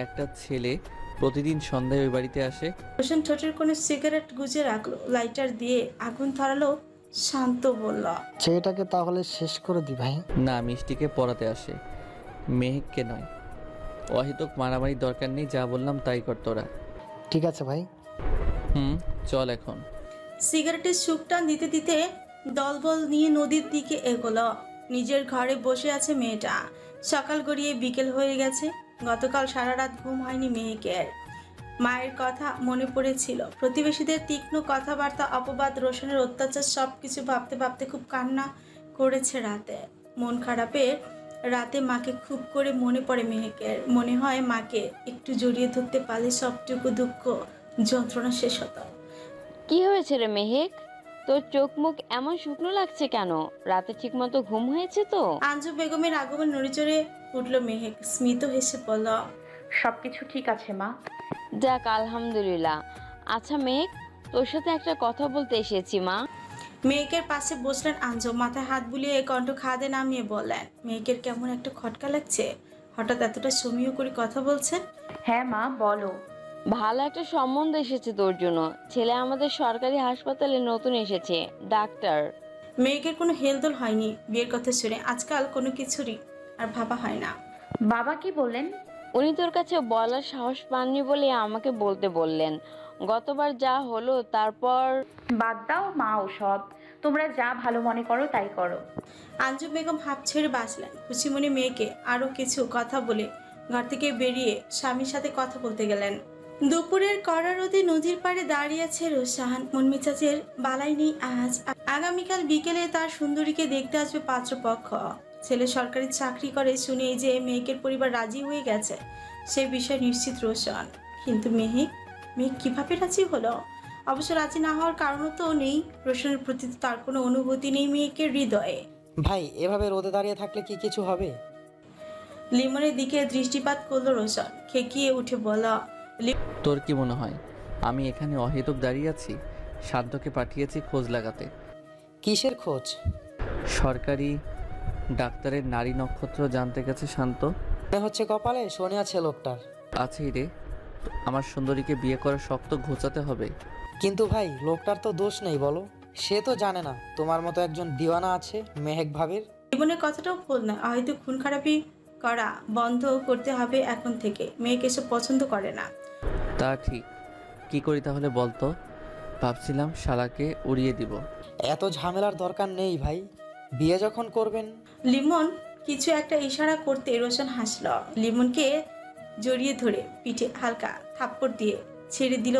একটা ছেলে প্রতিদিন সন্ধ্যায় ওই বাড়িতে আসে। রোশন ঠোঁটের কোনো সিগারেট গুজে রাখলো, লাইটার দিয়ে আগুন ধরালো, শান্ত বলল, ছেলেটাকে তাহলে শেষ করে দি ভাই। না, মিষ্টিকে পড়াতে আসে, মেহেককে নয়। অহেতুক মারামারির দরকার নেই, যা বললাম তাই কর তোরা। ঠিক আছে ভাই। চল এখন। সিগারেটের সুখ টান দিতে দিতে দলবল নিয়ে নদীর দিকে এগোলো। নিজের ঘরে বসে আছে মেয়েটা। সকাল গড়িয়ে বিকেল হয়ে গেছে। গতকাল সারা রাত ঘুম হয়নি মেহেকের। মায়ের কথা মনে পড়েছিল, প্রতিবেশীদের তীক্ষ্ণ কথাবার্তা, অপবাদ, রোশনের অত্যাচার, সব কিছু ভাবতে ভাবতে খুব কান্না করেছে রাতে। মন খারাপের রাতে মাকে খুব করে মনে পড়ে মেহেকের। মনে হয় মাকে একটু জড়িয়ে ধরতে পারলে সবটুকু দুঃখ যন্ত্রণা শেষ হতো। কি হয়েছে রে মেহেক? তোর চোখ মুখ এমন শুকনো লাগছে কেন? রাতে ঠিকমতো ঘুম হয়েছে তো? আঞ্জু বেগমের আগমন নড়িচড়ে উঠল মেহেক। স্মিত হেসে বলল, সবকিছু ঠিক আছে মা। যাক আলহামদুলিল্লাহ। আচ্ছা মেহেক, তোর সাথে একটা কথা বলতে এসেছি মা। মেহেকের পাশে বসলেন আঞ্জু। মাথায় হাত বুলিয়ে কণ্ঠ খাদে নামিয়ে বললেন, মেহেকের কেমন একটা খটকা লাগছে, হঠাৎ এতটা সমীহ করে কথা বলছেন। হ্যাঁ মা, বলো। ভালো একটা সম্বন্ধ এসেছে তোর জন্য। ছেলে আমাদের সরকারি হাসপাতালে নতুন এসেছে, ডাক্তার। মেহেকের কোনো হেলদোল হয়নি বিয়ের কথা শুনে। আজকাল কোনো কিছুরই আর ভাবা হয় না। বাবা কি বললেন? উনি তোর কাছে বলার সাহস পাননি বলে আমাকে বলতে বললেন। গতবার যা হলো তারপর। বাদ দাও মা ওসব, তোমরা যা ভালো মনে করো তাই করো। আঞ্জু বেগম হাঁপ ছেড়ে বাঁচলেন। খুশিমণি মেয়েকে আরও কিছু কথা বলে ঘর থেকে বেরিয়ে স্বামীর সাথে কথা বলতে গেলেন। দুপুরের কড়া রোদে নদীর পাড়ে দাঁড়িয়ে আছে রোশান। মন মেজাজের বালাই নেই আজ। আগামীকাল বিকেলে তার সুন্দরীকে দেখতে আসবে পাত্রপক্ষ। ছেলে সরকারি চাকরি করে শুনে যে মেহেকের পরিবার রাজি হয়ে গেছে সে বিষয়ে নিশ্চিত রোশন। কিন্তু মেহেক কিভাবে রাজি হলো? অবশ্য রাজি না হওয়ার কারণও তো নেই। রোশনের প্রতি তার কোনো অনুভূতি নেই মেহেকের হৃদয়ে। ভাই এভাবে রোদে দাঁড়িয়ে থাকলে কি কিছু হবে? লিমনের দিকে দৃষ্টিপাত করলো রোশন। খেকিয়ে উঠে বলল, তোর কি মনে হয় আমি এখানে অহেতুক দাঁড়িয়ে আছি? শান্তকে পাঠিয়েছি খোঁজ লাগাতে। কিসের খোঁজ? সরকারি ডাক্তারের নারী নক্ষত্র জানতে গেছে শান্ত। মনে হচ্ছে কপালে শনি আছে লোকটার। আছেই রে, আমার সুন্দরীকে বিয়ে করা শক্ত ঘোচাতে হবে। কিন্তু ভাই লোকটার তো দোষ নেই বলো। সে তো জানে না তোমার মতো একজন দিওয়ানা আছে মেহেক ভাবির। জীবনের কথাটাও ভুল না। হয়তো খুন খারাপি করা বন্ধ করতে হবে এখন থেকে। মেয়েকে এসব পছন্দ করে না। তা ঠিক, কি করি তাহলে বলতো? ভাবছিলাম শালাকে উড়িয়ে দিব। এত ঝামেলার দরকার নেই ভাই, বিয়ে যখন করবেন। লিমন কিছু একটা ইশারা করতে রোশন হাসল। লিমনকে জড়িয়ে ধরে পিঠে হালকা থাপ্পড় দিয়ে ছেড়ে দিল।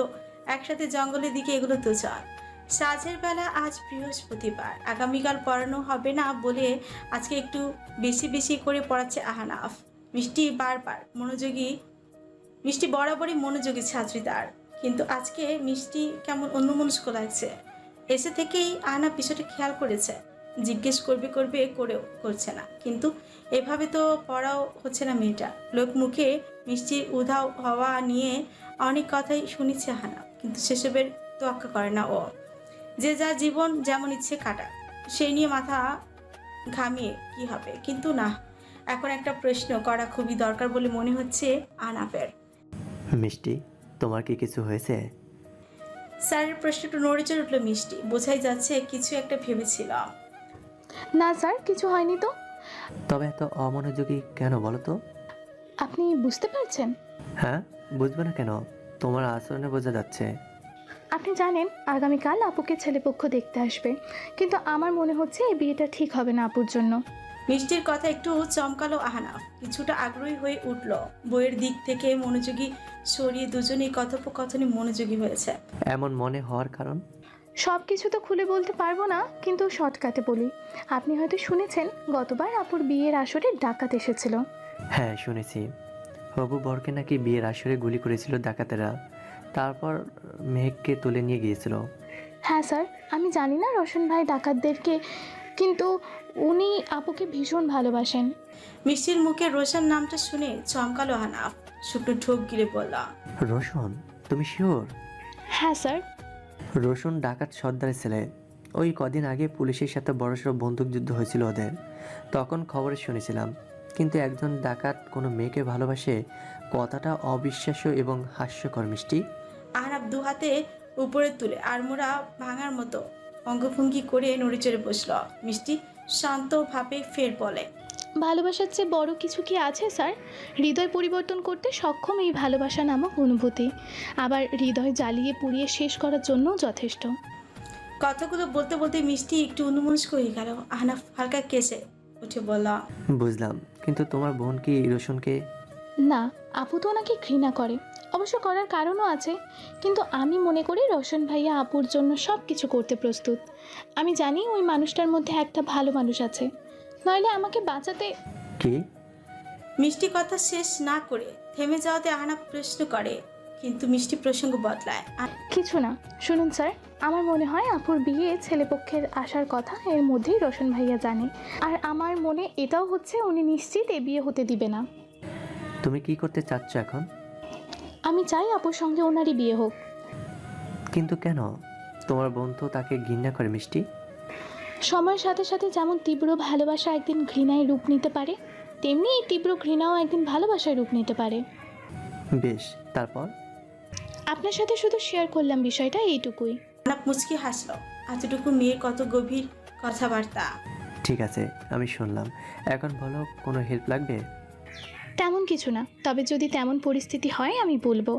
একসাথে জঙ্গলের দিকে এগুলো দুজন। সাজের বেলা আজ বৃহস্পতিবার, আগামীকাল পড়ানো হবে না বলে আজকে একটু বেশি বেশি করে পড়াচ্ছে আহনাফ। মিষ্টি বরাবরই মনোযোগী ছাত্রী তার, কিন্তু আজকে মিষ্টি কেমন অন্যমনস্ক লাগছে। এসে থেকেই আহনাফ বিষয়টা খেয়াল করেছে। জিজ্ঞেস করেও করছে না, কিন্তু এভাবে তো পড়াও হচ্ছে না মেয়েটা। লোক মুখে মিষ্টির উধাও হওয়া নিয়ে অনেক কথাই শুনেছে আহনাফ, কিন্তু সেসবের তোয়াক্কা করে না ও। যে যা জীবন যেমন ইচ্ছে কাটা, সেই নিয়ে মাথা ঘামিয়ে কি হবে। কিন্তু না, এখন একটা প্রশ্ন করা খুবই দরকার বলে মনে হচ্ছে আহনাফের। মিষ্টি, তোমার কি কিছু হয়েছে? স্যারের প্রশ্নটা নড়ে চড়ে উঠল মিষ্টি। বোঝাই যাচ্ছে কিছু একটা ভেবেছিল। না স্যার, কিছু হয়নি তো। তবে এত অমনোযোগী কেন বলো তো? আপনি বুঝতে পারছেন? হ্যাঁ, বুঝবে না কেন? তোমার আচরণে বোঝা যাচ্ছে। আপনি জানেন আগামীকাল আপুকে ছেলেপক্ষ দেখতে আসবে, কিন্তু আমার মনে হচ্ছে এই বিয়েটা ঠিক হবে না আপুর জন্য। মিষ্টির কথা একটু চমকালো আহনাফ। কিছুটা আগ্রহী হয়ে উঠল। বইয়ের দিক থেকে মনোযোগী সরিয়ে দুজনেই কথোপকথনে মনোযোগী হয়েছে। এমন মনে হওয়ার কারণ? সব কিছু তো খুলে বলতে পারবো না, কিন্তু শর্টকাটে বলি। আপনি হয়তো শুনেছেন গতবার আপুর বিয়ের আসরে ডাকাত এসেছিল। হ্যাঁ শুনেছি, হবু বরকে নাকি বিয়ের আসরে গুলি করেছিল ডাকাতেরা, তারপর মেহেককে তুলে নিয়ে গিয়েছিল। হ্যাঁ স্যার, আমি জানি না রোশন ভাই ডাকাতদেরকে, কিন্তু উনি আপুকে ভীষণ ভালোবাসেন। মিষ্টির মুখে রোশন নামটা শুনে চমকালো আহনাফ। শুকনো ঢোক গিলে বলল, রোশন? তুমি শিওর? হ্যাঁ স্যার। রোশন ডাকাত সর্দারের ছেলে, ওই কদিন আগে পুলিশের সাথে বড়সড় বন্দুকযুদ্ধ হয়েছিল ওদের, তখন খবরে শুনেছিলাম। কিন্তু একজন ডাকাত কোনো মেয়েকে ভালোবাসে, কথাটা অবিশ্বাস্য এবং হাস্যকর মিষ্টি। আহনাফ দু হাতে উপরে তুলে আড়মোড়া ভাঙার মতো অঙ্গভঙ্গি করে নড়ে চড়ে বসল। মিষ্টি শান্তভাবে ফের বলে, ভালোবাসার চেয়ে বড় কিছু কি আছে স্যার? হৃদয় পরিবর্তন করতে সক্ষম এই ভালোবাসা নামক অনুভূতি, আবার হৃদয় জ্বালিয়ে পুড়িয়ে শেষ করার জন্যও যথেষ্ট। কথাগুলো বলতে বলতে মিষ্টি একটু অনুমনস্ক হয়ে গেল। আহনাফ হালকা কেসে উঠে বলল, বুঝলাম, কিন্তু তোমার বোন কি রোশনকে? না, আপু তো ওনাকে ঘৃণা করে, অবশ্য করার কারণও আছে, কিন্তু আমি মনে করি রোশন ভাইয়া আপুর জন্য সব কিছু করতে প্রস্তুত। আমি জানি ওই মানুষটার মধ্যে একটা ভালো মানুষ আছে, নইলে আমাকে বাঁচাতে। কি? মিষ্টি কথা শেষ না করে থেমে যাওয়াতে আহনাফ প্রশ্ন করে, কিন্তু মিষ্টি প্রসঙ্গ বদলায়। কিছু না, শুনুন স্যার, আমার মনে হয় আপুর বিয়ে ছেলেপক্ষের আসার কথা এর মধ্যেই রোশন ভাইয়া জানে, আর আমার মনে এটাও হচ্ছে উনি নিশ্চিত এ বিয়ে হতে দিবে না। তুমি কি করতে চাচ্ছ এখন? আমি চাই আপুর সঙ্গে ওনারই বিয়ে হোক। কিন্তু কেন? তোমার বোন তো তাকে ঘৃণা করে মিষ্টি। সময়ের সাথে সাথে যেমন তীব্র ভালোবাসা একদিন ঘৃণায় রূপ নিতে পারে, তেমনি এই তীব্র ঘৃণাও একদিন ভালোবাসায় রূপ নিতে পারে। বেশ, তারপর? আপনার সাথে শুধু শেয়ার করলাম বিষয়টা, এইটুকুই। আহনাফ মুচকি হাসল। এতটুকু মেয়ের কত গভীর কথাবার্তা। ঠিক আছে, আমি শুনলাম। এখন বলো, কোনো হেল্প লাগবে? তেমন কিছু না, তবে যদি তেমন পরিস্থিতি হয় আমি বলবো।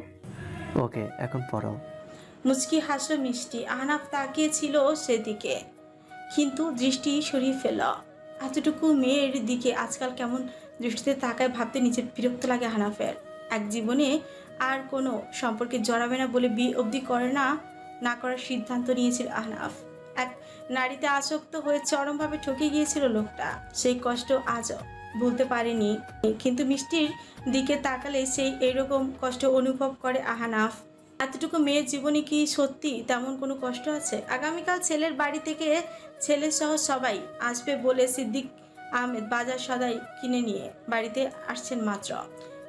ওকে, এখন পড়ো। মুচকি হাসল মিষ্টি। আহনাফ তাকিয়েছিল সেদিকে, কিন্তু দৃষ্টি সরিয়ে ফেল। এতটুকু মেয়ের দিকে আজকাল কেমন দৃষ্টিতে তাকায় ভাবতে নিজের বিরক্ত লাগে আহনাফের। এক জীবনে আর কোনো সম্পর্কে জড়াবে না বলে বিয়ে অবধি করে না করার সিদ্ধান্ত নিয়েছিল আহনাফ। এক নারীতে আসক্ত হয়ে চরমভাবে ঠকে গিয়েছিল লোকটা। সেই কষ্ট আজও ভুলতে পারেনি, কিন্তু মিষ্টির দিকে তাকালে সেই এরকম কষ্ট অনুভব করে আহনাফ। এতটুকু মেয়ের জীবনে কি সত্যি তেমন কোনো কষ্ট আছে? আগামীকাল ছেলের বাড়ি থেকে ছেলে সহ সবাই আসবে বলে সিদ্দিক আহমেদ বাজার সদাই কিনে নিয়ে বাড়িতে আসছেন মাত্র।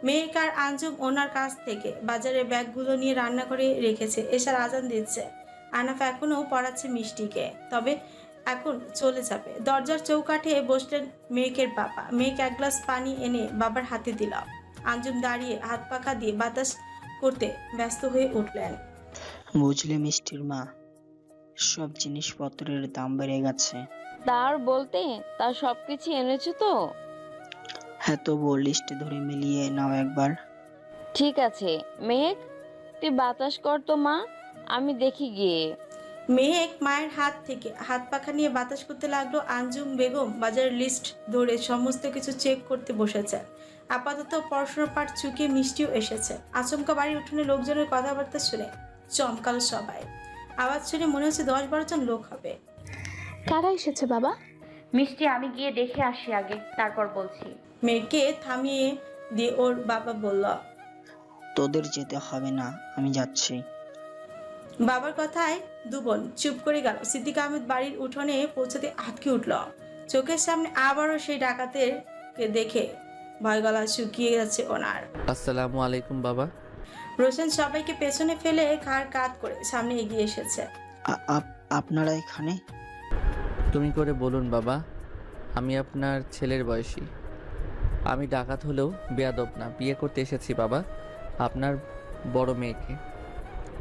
মেহেক আর আঞ্জুম ওনার কাছ থেকে বাজারের ব্যাগগুলো নিয়ে রান্না করে রেখেছে। এশার আজান দিচ্ছে। আহনাফ এখনও পড়াচ্ছে মিষ্টিকে, তবে এখন চলে যাবে। দরজার চৌকাঠে বসলেন মেহেকের বাবা। মেহেক এক গ্লাস পানি এনে বাবার হাতে দিল। আঞ্জুম দাঁড়িয়ে হাত পাখা দিয়ে বাতাস করতে ব্যস্ত হয়ে উঠলেন। বুঝলে মিষ্টির মা, সব জিনিসপত্রের দাম বেড়ে গেছে। তার বলতে তার সব কিছু এনেছো তো? হ্যাঁ, তবুও লিস্টে ধরে মিলিয়ে নাও একবার। ঠিক আছে মেঘ, তুই বাতাস কর তো মা, আমি দেখি গিয়ে। মেহেক মায়ের হাত থেকে হাত পাখা নিয়ে বাতাস করতে লাগলো। আঞ্জুম বেগম বাজারের লিস্ট ধরে সমস্ত কিছু চেক করতে বসেছে। আপাতত পড়াশোনার পাঠ চুকিয়ে মিষ্টিও এসেছে। আচমকা বাড়ির উঠোনে লোকজনের কথাবার্তা শুনে চমকালো সবাই। আওয়াজ শুনে মনে হচ্ছে 10-12 জন লোক হবে। কারা এসেছে বাবা? মিষ্টি, আমি গিয়ে দেখে আসি আগে, তারপর বলছি। মেয়েকে থামিয়ে দিয়ে ওর বাবা বলল, তোদের যেতে হবে না, আমি যাচ্ছি। বাবার কথায় দুবোন চুপ করে গেল। সিদ্দিক আহমেদ বাড়ির উঠোনে পৌঁছাতে আটকে উঠল। চোখের সামনে আবারও সেই ডাকাতেরকে দেখে ভয় গলা শুকিয়ে যাচ্ছে ওনার। আসসালামু আলাইকুম বাবা। রোশন সবাইকে পেছনে ফেলে ঘাড় কাত করে সামনে এগিয়ে এসেছে। আপনারা এখানে? তুমি করে বলুন বাবা, আমি আপনার ছেলের বয়সী। আমি ডাকাত হলেও বেয়াদব না, বিয়ে করতে এসেছি বাবা আপনার বড় মেয়েকে।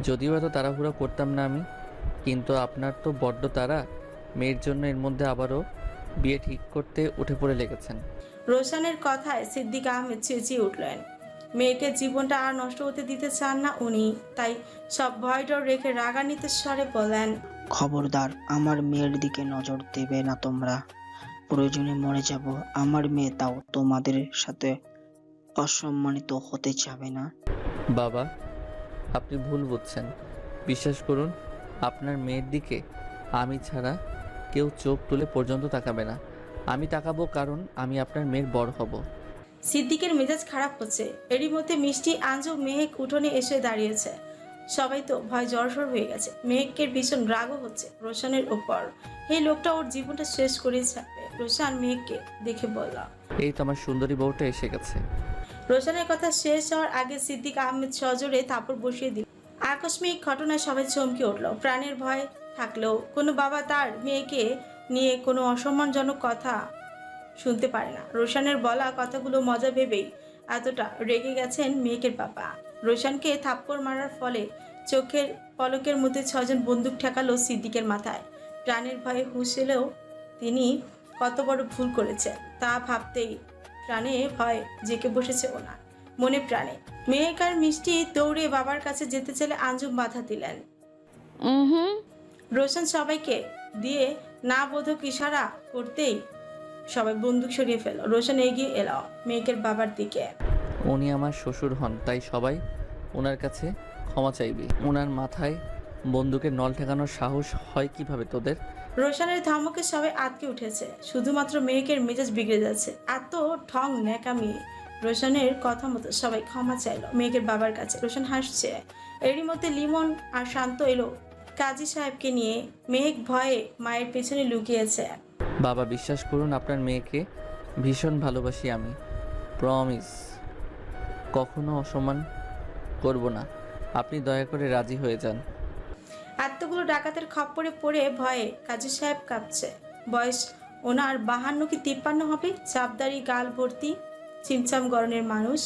যদিও এত তাড়াহুড়ো করতাম না আমি, কিন্তু আপনার তো বড্ড তাড়া। মেয়ের জন্য এর মধ্যে আবারও বিয়ে ঠিক করতে উঠে পড়ে লেগেছেন। রোশনের কথায় সিদ্দিক আহমেদ চেঁচিয়ে উঠলেন। মেয়েকে জীবনটা আর নষ্ট হতে দিতে চান না উনি, তাই সব ভয়ডর রেখে রাগান্বিত স্বরে বলেন, খবরদার আমার মেয়ের দিকে নজর দেবে না তোমরা। প্রয়োজনে মরে যাব, আমার মেয়ে তাও তোমাদের সাথে অসম্মানিত হতে চাবে না। বাবা আপনি ভুল বুঝছেন, বিশ্বাস করুন আপনার মেয়ের দিকে আমি ছাড়া কেউ চোখ তুলে পর্যন্ত তাকাবে না। আমি তাকাবো কারণ আমি আপনার মেয়ের বড় হব। সিদ্দিকের মেজাজ খারাপ হচ্ছে। এরই মধ্যে মিষ্টি, আঞ্জু, মেহেক উঠোনে এসে দাঁড়িয়েছে। সবাই তো ভয় জড়সড় হয়ে গেছে। মেহেকের ভীষণ রাগও হচ্ছে রোশনের ওপর। এই লোকটা ওর জীবনটা শেষ করে ছাড়বে। রোশন মেহেককে দেখে বলল, এই তো আমার সুন্দরী বউটা এসে গেছে। রোশনের কথা শেষ হওয়ার আগে সিদ্দিক আহমেদ সজোরে থাপড় বসিয়ে দিল আকস্মিক ঘটনায় সবাই চমকে উঠল। প্রাণের ভয় থাকলেও কোনো বাবা তার মেয়েকে নিয়ে কোনো অসম্মানজনক কথা শুনতে পারে না। রোশানের বলা কথাগুলো মজা ভেবেই এতটা রেগে গেছেন মেয়েকের বাবা। রোশানকে থাপ্পড় মারার ফলে চোখের পলকের মধ্যে 6 জন বন্দুক ঠেকালো সিদ্দিকের মাথায়। প্রাণের ভয়ে হুঁশ এলেও তিনি কত বড় ভুল করেছেন তা ভাবতেই প্রাণে ভয় জেঁকে বসেছে ওনার মনে প্রাণে। মেহেক আর মিষ্টি দৌড়ে বাবার কাছে যেতে চাইলে আঞ্জুম বাধা দিলেন। রোশন সবাইকে দিয়ে না বোধক ইশারা করতেই সবাই বন্দুক সরিয়ে ফেল। রোশন এগিয়ে এলো মেহেকের বাবার দিকে। উনি আমার শ্বশুর হন, তাই সবাই ওনার কাছে ক্ষমা চাইবি। ওনার মাথায় বন্দুকের নল ঠেকানোর সাহস হয় কিভাবে তোদের? রোশনের ধমকে সবাই আটকে উঠেছে। শুধুমাত্র মেহেকের মেজাজ বিগড়ে যাচ্ছে। এত ঢং ন্যাকামি। রোশনের কথা মতো সবাই ক্ষমা চাইলো মেহেকের বাবার কাছে। রোশন হাসছে। এরই মধ্যে লিমন আর শান্ত এলো কাজী সাহেবকে নিয়ে। মেহেক ভয়ে মায়ের পেছনে লুকিয়েছে। বাবা, বিশ্বাস করুন, আপনার মেয়েকে ভীষণ ভালোবাসি আমি। প্রমিস কখনো অসম্মান করব না। আপনি দয়া করে রাজি হয়ে যান। এতগুলো ডাকাতের খপ্পরে পড়ে ভয়ে কাজী সাহেব কাঁপছে। বয়স ওনার 52 কি 53 হবে। চাপদারি, গাল ভর্তি, চিমচাম গরনের মানুষ।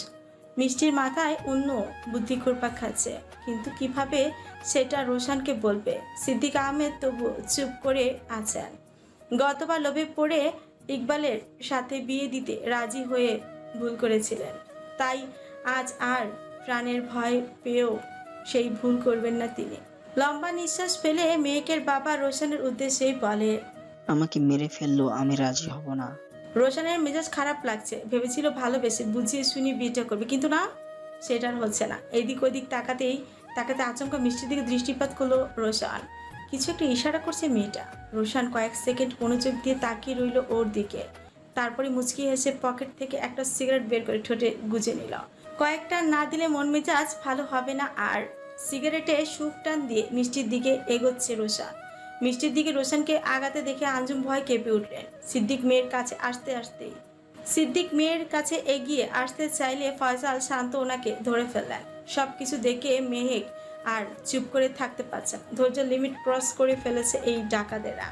মিষ্টির মাথায় অন্য বুদ্ধি ঘুরপাক খাচ্ছে, কিন্তু কিভাবে সেটা রোশানকে বলবে। সিদ্দিক আহমেদ তবু চুপ করে আছেন। গতবার লোভে পড়ে ইকবালের সাথে বিয়ে দিতে রাজি হয়ে ভুল করেছিলেন, তাই আজ আর প্রাণের ভয় পেয়েও সেই ভুল করবেন না তিনি। লম্বা নিঃশ্বাস ফেলে মেহেকের বাবা রোশনের উদ্দেশ্যেই বলে, আমাকে মেরে ফেললো, আমি রাজি হব না। রোশনের মেজাজ খারাপ লাগছে। ভেবেছিল ভালোবেসে বুঝিয়ে শুনি বিয়েটা করবে, কিন্তু না, সেটার হচ্ছে না। এদিক ওদিক তাকাতে আচমকা মিষ্টির দিকে দৃষ্টিপাত করলো রোশন। কিছু একটা ইশারা করছে মেয়েটা। রোশন কয়েক সেকেন্ড মনোযোগ দিয়ে তাকিয়ে রইল ওর দিকে। তারপরে মুচকি হেসে পকেট থেকে একটা সিগারেট বের করে ঠোঁটে গুজে নিল। কয়েকটা না দিলে মন মেজাজ ভালো হবে না। আর সিগারেটে সুখ টান দিয়ে মিষ্টির দিকে এগোচ্ছে রোশন। মিষ্টির দিকে রোশনকে আগাতে দেখে আঞ্জুম ভয় কেঁপে উঠলেন। সিদ্দিক মেয়ের কাছে এগিয়ে আসতে চাইলে ফয়সাল শান্ত ওনাকে ধরে ফেললেন। সবকিছু দেখে মেহেক আর চুপ করে থাকতে পারছে না। ধৈর্য লিমিট ক্রস করে ফেলেছে এই ডাকাতেরা।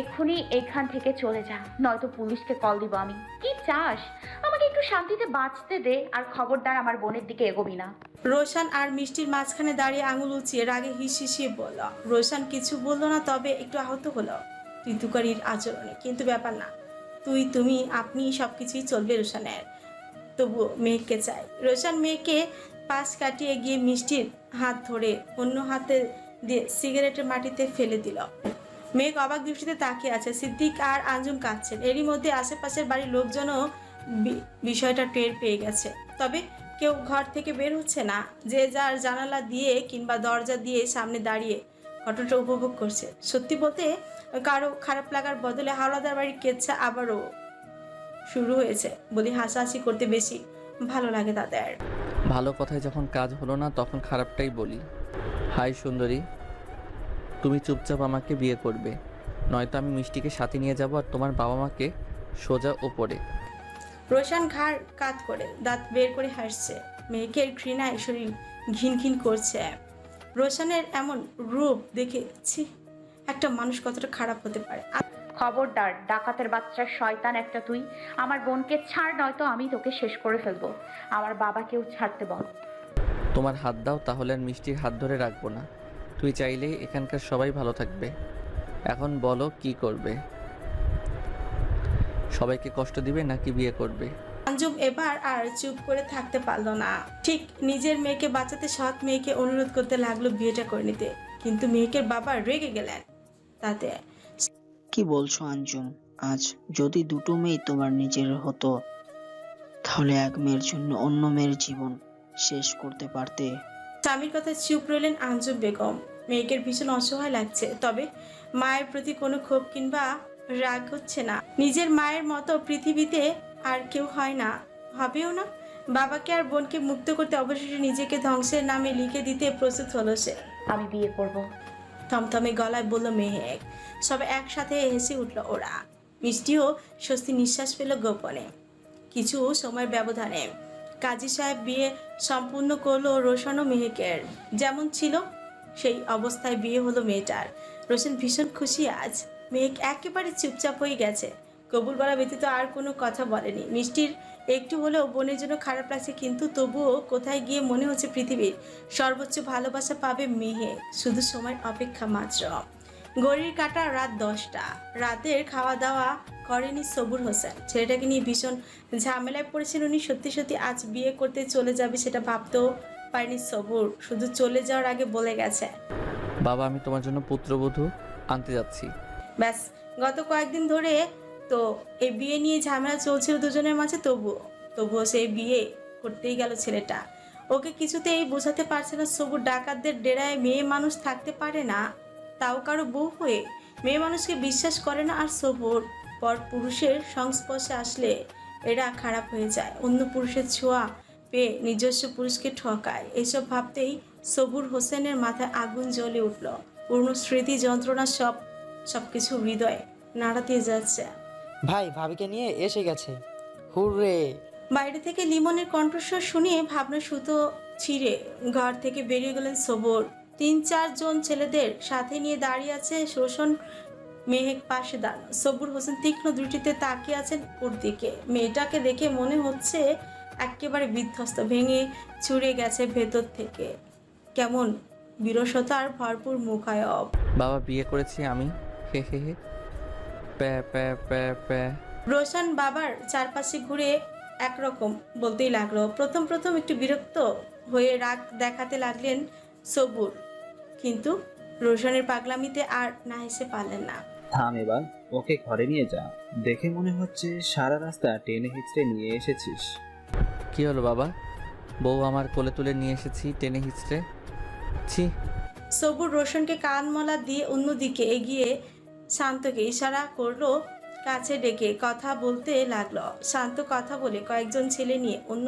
এক্ষুনি এখান থেকে চলে যা, নয়তো পুলিশকে কল দিব আমি। কি চাস? আমাকে একটু শান্তিতে বাঁচতে দে, আর খবরদার আমার বোনের দিকে এগোবি না। রোশন আর মিষ্টির মাঝখানে দাঁড়িয়ে আঙুল উঁচিয়ে রাগে হিসিয়ে বলল। রোশন কিছু বলল না, তবে একটু আহত হলো ঋতুকারীর আচরণে। কিন্তু ব্যাপার না, তুমি আপনি সবকিছুই চলবে রোশনের। তবুও মেয়েকে চাই। রোশন মেয়েকে পাশ কাটিয়ে গিয়ে মিষ্টির হাত ধরে অন্য হাতে দিয়ে সিগারেটের মাটিতে ফেলে দিল। মেঘ অবাক দৃষ্টিতে তাকিয়ে আছে। সিদ্দিক আর আঞ্জুম কাঁদছেন। এরই মধ্যে আশেপাশের বাড়ির লোকজনও বিষয়টা টের পেয়ে গেছে, তবে কেউ ঘর থেকে বের হচ্ছে না। যে যার জানালা দিয়ে কিংবা দরজা দিয়ে সামনে দাঁড়িয়ে ঘটনাটা উপভোগ করছে। সত্যি বলতে কারো খারাপ লাগার বদলে হাওলাদার বাড়ির কেচ্ছা আবারও শুরু হয়েছে বলে হাসাহাসি করতে বেশি ভালো লাগে তাদের। ভালো কথায় যখন কাজ হলো না, তখন খারাপটাই বলি। হাই সুন্দরী, তুমি চুপচাপ আমাকে বিয়ে করবে, নয়তো আমি মিষ্টিকে সাথে নিয়ে যাব আর তোমার বাবা মাকে সোজা ওপরে। রোশন ঘাড় কাত করে দাঁত বের করে হাসছে। মেয়েকের ঘৃণায় শরীর ঘিন করছে। রোশনের এমন রূপ দেখে ছি, একটা মানুষ কতটা খারাপ হতে পারে। খবরদার, ডাকাতের বাচ্চা শয়তান একটা তুই। আমার বোনকে ছাড়, নয়তো আমি তোকে শেষ করে ফেলবো। আমার বাবাকেও ছাড়তে বল। তোমার হাত দাও, তাহলে আর মিষ্টির হাত ধরে রাখবো না। তুই চাইলে এখানকার সবাই ভালো থাকবে। এখন বলো কি করবে? সবাইকে কষ্ট দিবে নাকি বিয়ে করবে? আঞ্জুম এবার আর চুপ করে থাকতে পারলো না। ঠিক নিজের মেয়েকে বাঁচাতে সৎ মেয়েকে অনুরোধ করতে লাগলো বিয়েটা করে নিতে, কিন্তু মেয়েকের বাবা রেগে গেলেন তাতে। কি বলছো আঞ্জুম? আজ যদি দুটো মেয়ে তোমার নিজের হতো, তাহলে এক মেয়ের জন্য অন্য মেয়ের জীবন শেষ করতে পারতে। স্বামীর কথা চুপ রইলেন আঞ্জুম বেগম। মেয়েকের ভীষণ অসহায় লাগছে, তবে মায়ের প্রতি কোনো ক্ষোভ কিংবা রাগ হচ্ছে না। নিজের মায়ের মতো পৃথিবীতে আর কেউ হয় না, হবেও না। বাবাকে আর বোনকে মুক্ত করতে অবশেষে নিজেকে ধ্বংসের নামে লিখে দিতে প্রস্তুত হলো সে। আমি বিয়ে করব, থমথমে গলায় বলল মেহেক। সবে একসাথে হেসে উঠল ওরা। মিষ্টিও স্বস্তি নিঃশ্বাস পেল গোপনে। কিছু সময়ের ব্যবধানে কাজী সাহেব বিয়ে সম্পূর্ণ করলো রোশন ও মেহেকের। যেমন ছিল সেই অবস্থায় বিয়ে হলো মেয়েটার। রোশন ভীষণ খুশি আজ। মেহেক একেবারে চুপচাপ হয়ে গেছে, কবুল বলা ব্যতীত আর কোনো কথা বলেনি। মিষ্টির একটু হলেও বোনের জন্য খারাপ লাগছে, কিন্তু তবুও কোথায় গিয়ে মনে হচ্ছে পৃথিবীর সর্বোচ্চ ভালোবাসা পাবে মেহেক। শুধু সময়ের অপেক্ষা মাত্র। ঘড়ির কাঁটা রাত 10টা। রাতের খাওয়া দাওয়া করেনি সবুর হোসেন। ছেলেটাকে নিয়ে ভীষণ ঝামেলায় পড়েছেন উনি। সত্যি সত্যি আজ বিয়ে করতে চলে যাবে সেটা ভাবতেও পারেনি সবুর। শুধু চলে যাওয়ার আগে বলে গেছে, বাবা আমি তোমার জন্য পুত্রবধূ আনতে যাচ্ছি। ব্যাস। গত কয়েকদিন ধরে তো এই বিয়ে নিয়ে ঝামেলা চলছিল দুজনের মাঝে, তবুও সেই বিয়ে করতেই গেল ছেলেটা। ওকে কিছুতেই বোঝাতে পারছে না সবুর ডাকাতদের ডেরায় মেয়ে মানুষ থাকতে পারে না, তাও কারো বউ হয়ে। মেয়ে মানুষকে বিশ্বাস করে না। আর সবুর পর পুরুষের সংস্পর্শে আসলে এরা খারাপ হয়ে যায়, অন্য পুরুষের ছোঁয়া পেয়ে নিজস্ব পুরুষকে ঠকায়। এসব ভাবতেই সবুর হোসেনের মাথায় আগুন জ্বলে উঠল। পুরনো স্মৃতি, যন্ত্রণা সবকিছু হৃদয়ে নাড়া দিয়ে যাচ্ছে। ভাই ভাবিকে নিয়ে এসে গেছে, হুররে। বাইরে থেকে লিমনের কণ্ঠস্বর শুনিয়ে ভাবনা সুতো ছিঁড়ে ঘর থেকে বেরিয়ে গেলেন সবুর। 3-4 জন ছেলেদের সাথে নিয়ে দাঁড়িয়ে আছে রোশন। মেহেক পাশে দাঁড়ানো। সবুর হোসেন তীক্ষ্ণ দৃষ্টিতে তাকিয়ে আছেন ওর দিকে। মেয়েটাকে দেখে মনে হচ্ছে একেবারে বিধ্বস্ত, ভেঙে ছুঁড়ে গেছে ভেতর থেকে। কেমন বিরসতার ভরপুর মুখায়ব। বাবা বিয়ে করেছি আমি, হে হে হে, প্যা প্যা প্যা প্যা। রোশন বাবার চারপাশে ঘুরে একরকম বলতেই লাগলো। প্রথম একটু বিরক্ত হয়ে রাগ দেখাতে লাগলেন সবুর, কিন্তু রোশনের পাগলামিতে আর না হেসে পারলেন না। থাম এবার, ওকে ঘরে নিয়ে যা। দেখে মনে হচ্ছে সারা রাস্তা টেনে হিচড়ে নিয়ে এসেছিস। কি হলো বাবা? বউ আমার কোলে তুলে নিয়ে এসেছি টেনে হিচড়ে? ছি। সবুর রোশনকে কানমলা দিয়ে অন্যদিকে এগিয়ে শান্তকে ইশারা করলো কাছে ডেকে কথা বলতে লাগলো। শান্ত কথা বলে কয়েকজন ছেলে নিয়ে অন্য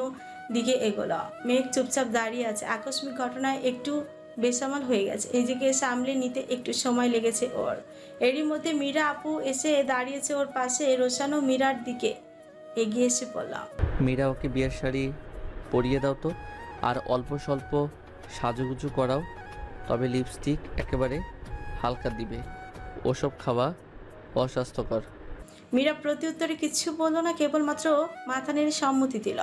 দিকে এগোলো। মেঘ চুপচাপ দাঁড়িয়ে আছে। আকস্মিক ঘটনায় একটু বেসামাল হয়ে গেছে, নিজেকে সামলে নিতে একটু সময় লেগেছে ওর। এরই মধ্যে মীরা আপু এসে দাঁড়িয়েছে ওর পাশে। রোশানও মীরার দিকে এগিয়ে এসে পড়লাম। মীরা ওকে বিয়ের শাড়ি পরিয়ে দাও তো, আর অল্প স্বল্প সাজুগুজু করাও, তবে লিপস্টিক একেবারে হালকা দিবে, ওসব খাওয়া অস্বাস্থ্যকর। মীরা প্রত্যুত্তরে কিছু বলল না, কেবলমাত্র মাথা নেড়ে সম্মতি দিল।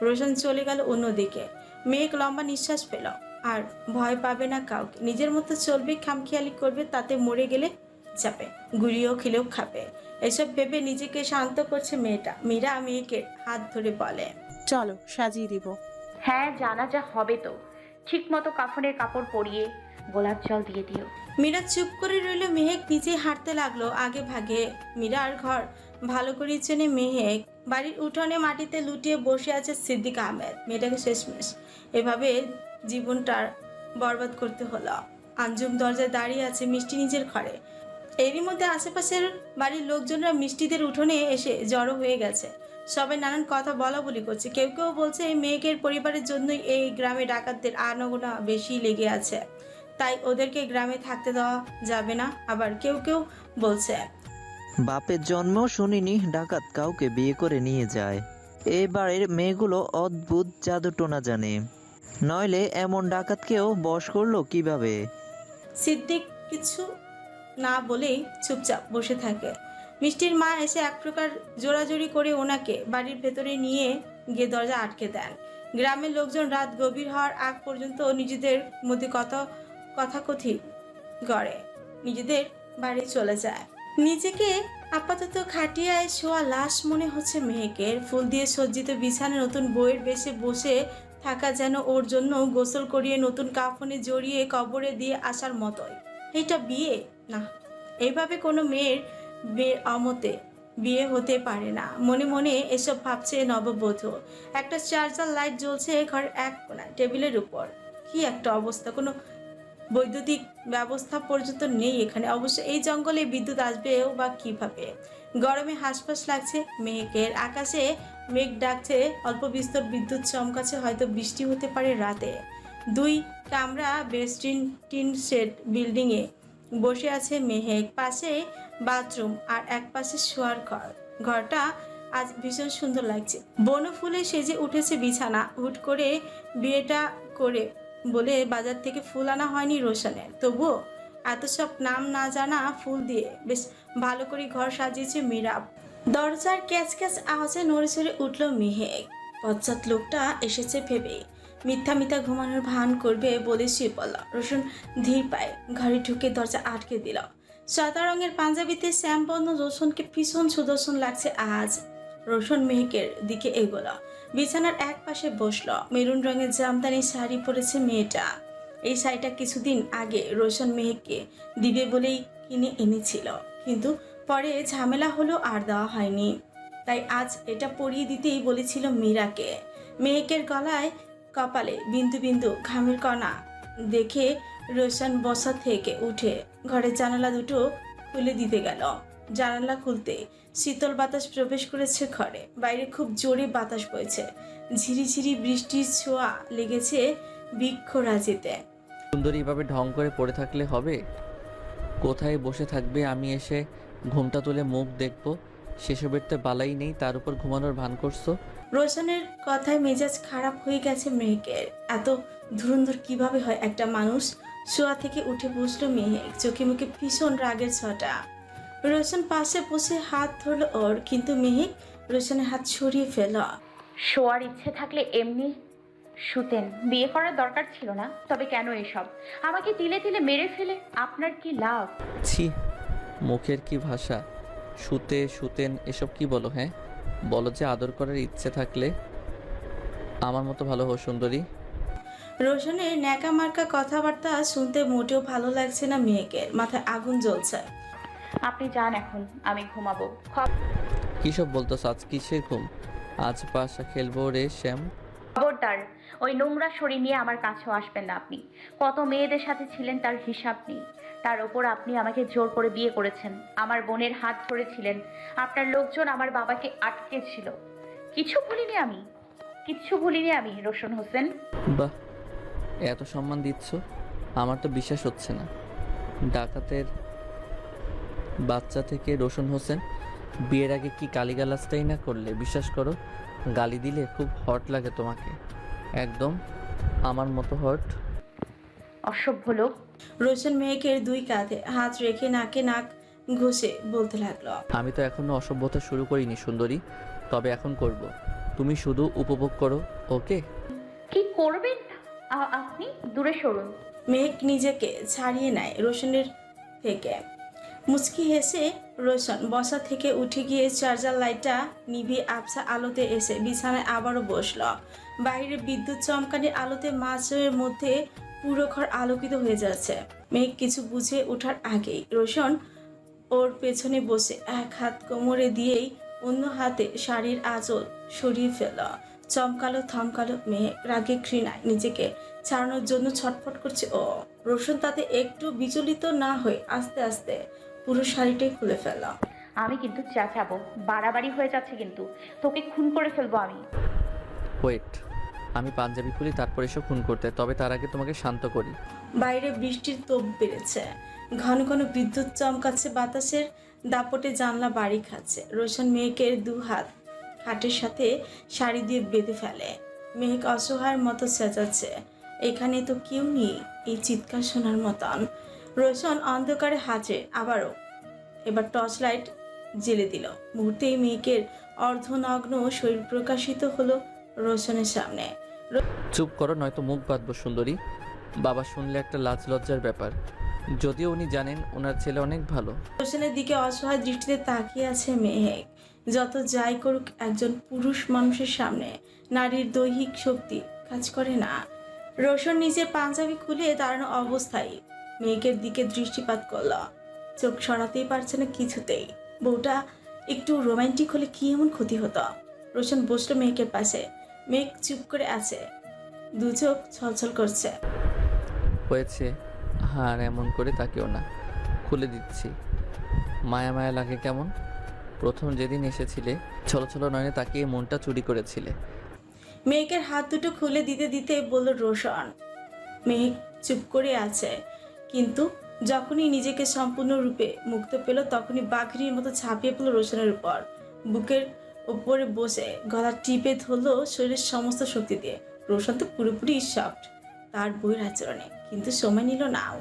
রোশন চলে গেল অন্যদিকে। মেঘ লম্বা নিঃশ্বাস পেল। আর ভয় পাবে না কাউকে, নিজের মতো চলবে, খামখেয়ালি করবে, তাতে মরে গেলে যাবে, গুড়িয়েও খেলেও খাবে। এসব ভেবে নিজেকে শান্ত করছে মেয়েটা। মীরা মেয়েকে হাত ধরে বলে, চলো সাজিয়ে দিব। হ্যাঁ জানাজা হবে তো, ঠিক মতো কাফনের কাপড় পরিয়ে গোলাপ জল দিয়ে দিও। মীরা চুপ করে রইল। মেহেক নিজে হাঁটতে লাগলো আগে ভাগে। মীরার ঘর ভালো করে চেনে মেহেক। বাড়ির উঠোনে মাটিতে লুটিয়ে বসে আছে সিদ্দিক আহমেদ। মেয়েটাকে শেষমেশ এভাবে জীবনটার বরবাদ করতে হলো। আঞ্জুম দরজায় দাঁড়িয়ে আছে মিষ্টি নিজের ঘরে। এরই মধ্যে আশেপাশের বাড়ির লোকজনরা মিষ্টিদের উঠোনে এসে জড়ো হয়ে গেছে। সবাই নানান কথা বলা বলি করছে। কেউ কেউ বলছে এই মেয়েকের পরিবারের জন্যই এই গ্রামে ডাকাতদের আনাগোনা বেশি লেগে আছে, তাই ওদেরকে গ্রামে থাকতে দেওয়া যাবে না। আবার কেউ কেউ বলছে বাপের জন্মেও শুনিনি ডাকাত কাউকে বিয়ে করে নিয়ে যায়। এই বাড়ির মেয়েগুলো অদ্ভুত জাদুটোনা জানে, নইলে এমন ডাকাতকেও বশ করলো কিভাবে? সিদ্দিক কিছু না বলেই চুপচাপ বসে থাকে। মিষ্টির মা এসে এক প্রকার জোরাজোরি করে ওনাকে বাড়ির ভেতরে নিয়ে গিয়ে দরজা আটকে দেন। গ্রামের লোকজন রাত গভীর হওয়ার আগ পর্যন্ত নিজেদের মধ্যে কথাকথি গড়ে নিজেদের বাড়ি চলে যায়। নিজেকে আপাতত খাটিয়ায় শোয়া লাশ মনে হচ্ছে মেহেকের। ফুল দিয়ে সজ্জিত বিছানায় নতুন বইয়ের বেশে বসে থাকা যেন ওর জন্য গোসল করিয়ে নতুন কাফনে জড়িয়ে কবরে দিয়ে আসার মতোই। এটা বিয়ে না, এইভাবে কোনো মেয়ের অমতে বিয়ে হতে পারে না। মনে মনে এসব ভাবছে নববধূ। একটা চার্জার লাইট জ্বলছে ঘরের এক কোণায় টেবিলের উপর। কি একটা অবস্থা, কোনো বৈদ্যুতিক ব্যবস্থা পর্যন্ত নেই এখানে। অবশ্য এই জঙ্গলে বিদ্যুৎ আসবেও বা কিভাবে? গরমে হাঁসফাঁস লাগছে মেঘের। আকাশে মেঘ ডাকছে, অল্প বিস্তর বিদ্যুৎ চমকাচ্ছে, হয়তো বৃষ্টি হতে পারে রাতে। 2 কামরা বেস্টিন টিন শেড বিল্ডিংয়ে বসে আছে মেহেক। পাশে বাথরুম আর এক পাশে শোয়ার ঘর। ঘরটা আজ ভীষণ সুন্দর লাগছে। বনু ফুলে সেজে উঠেছে বিছানা। হুট করে বিয়েটা করে বলে বাজার থেকে ফুল আনা হয়নি রোশনের। তবুও এত সব নাম না জানা ফুল দিয়ে বেশ ভালো করে ঘর সাজিয়েছে মীরা। দরজার ক্যাচ ক্যাচ আওয়াজে নড়ে চড়ে উঠল মেহেক। পশ্চাৎ লোকটা এসেছে ভেবে মিথ্যা মিথ্যা ঘুমানোর ভান করবে বলে শুয়ে পড়ল। রোশন ধীর পায়ে ঘরে ঢুকে দরজা আটকে দিল। সাদা রঙের পাঞ্জাবিতে শ্যামবর্ণ রোশনকে ভীষণ সুদর্শন লাগছে আজ। রোশন মেহেকের দিকে এগোল, বিছানার এক পাশে বসল। মেরুন রঙের জামদানি শাড়ি পরেছে মেয়েটা। এই শাড়িটা কিছুদিন আগে রোশন মেহেককে দিবে বলেই কিনে এনেছিল, কিন্তু পরে ঝামেলা হলো আর দেওয়া হয়নি। তাই আজ এটা পরিয়ে দিতেই বলেছিল মীরাকে। মেহেকের গলায় কপালে বিন্দু বিন্দু ঘামের কণা দেখে রোশন বসা থেকে উঠে ঘরের জানালা দুটো খুলে দিতে গেল। জানালা খুলতে শীতল বাতাস প্রবেশ করেছে ঘরে। বাইরে খুব জোরে বাতাস বইছে, ঝিরিঝিরি বৃষ্টির ছোঁয়া লেগেছে বৃক্ষরাজিতে। সুন্দরী এভাবে ঢং করে পড়ে থাকলে হবে? কোথায় বসে থাকবে? আমি এসে ঘুমটা তুলে মুখ দেখবো, সেসবের তো বালাই নেই, তার উপর ঘুমানোর ভান করছো। রোশনের কথায় মেজাজ খারাপ হয়ে গেছে মেহেকের। এত ধুরন্ধর কিভাবে হয় একটা মানুষ? শোয়া থেকে উঠে বসলো মেহেক, চোখে মুখে ভীষণ রাগের ছটা। রোশন পাশে বসে হাত ধরলো ওর, কিন্তু মেহেক রোশনের হাত সরিয়ে ফেল। শোয়ার ইচ্ছে থাকলে এমনি শুতেন, বিয়ে করার দরকার ছিল না। তবে কেন এসব? আমাকে তিলে তিলে মেরে ফেলে আপনার কি লাভ? ছি, মুখের কি ভাষা! শুতে শুতেন এসব কি বলো? হ্যাঁ বলো যে আদর করার ইচ্ছে থাকলে আমার মতো ভালো হো সুন্দরী। রোশনের ন্যাকা মার্কা কথাবার্তা শুনতে মোটেও ভালো লাগছে না মেহেকের। মাথায় আগুন জ্বলছে। আপনি যান এখন, আমি ঘুমাবো। কিসব বলতো? আজ কিসের ঘুম? আজ পাশা খেলবো রে শ্যাম। খবরদার ওই নোংরা শরীর নিয়ে আমার কাছেও আসবেন না আপনি। কত মেয়েদের সাথে ছিলেন তার হিসাব নেই। তার ওপর আপনি আমাকে জোর করে বিয়ে করেছেন, আমার বোনের হাত ধরেছিলেন, আপনার লোকজন আমার বাবাকে আটকে ছিল। কিচ্ছু ভুলিনি আমি রোশন হোসেন। বাহ, এত সম্মান দিচ্ছ, আমার তো বিশ্বাস হচ্ছে না। ডাকাতের বাচ্চা থেকে রোশন হোসেন, বিয়ের আগে কি গালিগালাজটাই না করলে? বিশ্বাস করো, গালি দিলে খুব হট লাগে তোমাকে, একদম আমার মতো হট। অসভ্য লোক। রোশন মেহেকের দুই কাঁধে হাত রেখে নাকে নাক ঘষে বলতে লাগলো, আমি তো এখনো অসভ্যতা শুরু করিনি সুন্দরী, তবে এখন করব। তুমি শুধু উপভোগ করো, ওকে? কি করবেন আপনি? দূরে সরুন। মেহেক নিজেকে ছাড়িয়ে নেয় রোশনের থেকে। মুচকি হেসে রোশন বসা থেকে উঠে গিয়ে চার্জার লাইটটা নিভিয়ে আবছা আলোতে এসে বিছানায় আবারও বসল। বাইরে বিদ্যুৎ চমকানির আলোতে মাঝের মধ্যে পুরো ঘর আলোকিত হয়ে যাচ্ছে। মেঘ কিছু বুঝে ওঠার আগেই রোশন ওর পেছনে বসে এক হাত কোমরে দিয়েই অন্য হাতে শাড়ির আঁচল সরিয়ে ফেল। চমকালো থমকালো মেঘ রাগে ঘৃণায় নিজেকে ছাড়ানোর জন্য ছটফট করছে ও। রোশন তাতে একটু বিচলিত না হয়ে আস্তে আস্তে পুরো শাড়িটাই খুলে ফেল। আমি কিন্তু চেঁচাবো, বাড়াবাড়ি হয়ে যাচ্ছে কিন্তু। তোকে খুন করে ফেলবো আমি। ওয়েট, আমি পাঞ্জাবি খুলি তারপর এসব খুন করতে, তবে তার আগে তোমাকে শান্ত করি। বাইরে বৃষ্টির তোপ বেড়েছে, ঘন ঘন বিদ্যুৎ চমকাচ্ছে, বাতাসের দাপটে জানলা বাড়ি খাচ্ছে। রোশন মেহেকের দু হাত খাটের সাথে শাড়ি দিয়ে বেঁধে ফেলে। মেহেক অসহায়ের মতো চেঁচাচ্ছে, এখানে তো কেউ নেই এই চিৎকার শোনার মতন। রোশন অন্ধকারে হাতে আবারও এবার টর্চ লাইট জ্বেলে দিল। মুহূর্তেই মেহেকের অর্ধনগ্ন শরীর প্রকাশিত হলো রোশনের সামনে। চুপ করো, নয়তো মুখ বাঁধবো সুন্দরী। বাবা শুনলে একটা লাজ লজ্জার ব্যাপার, যদিও উনি জানেন ওনার ছেলে অনেক ভালো। রোশনের দিকে অসহায় দৃষ্টিতে তাকিয়ে আছে মেহেক। যত যাই করুক, একজন পুরুষ মানুষের সামনে নারীর দৈহিক শক্তি কাজ করে না। রোশন নিজের পাঞ্জাবি খুলে দাঁড়ানো অবস্থায় মেহেকের দিকে দৃষ্টিপাত করল। চোখ সরাতেই পারছে না কিছুতেই। বউটা একটু রোমান্টিক হলে কি এমন ক্ষতি হতো? রোশন বসলো মেহেকের পাশে। মেঘ চুপ করে আছে, দু চোখ ছলছল করছে। হয়েছে, আর এমন করে তাকেও না, খুলে দিচ্ছি। মায়া মায়া লাগে কেমন? প্রথম যেদিন এসেছিলে ছলো ছলো নয়নে তাকিয়ে মনটা চুরি করেছিলে। মেহেকের হাত দুটো খুলে দিতে দিতে বলল রোশন। মেহেক চুপ করে আছে, কিন্তু যখনই নিজেকে সম্পূর্ণরূপে মুক্ত পেল তখনই বাঘিনীর মতো ঝাঁপিয়ে পড়ল রোশনের উপর। বুকের উপরে বসে গলা টিপে ধরলো শরীরের সমস্ত শক্তি দিয়ে। রোশন তো পুরোপুরি সফট তার বইয়ের আচরণে, কিন্তু সময় নিল নাও।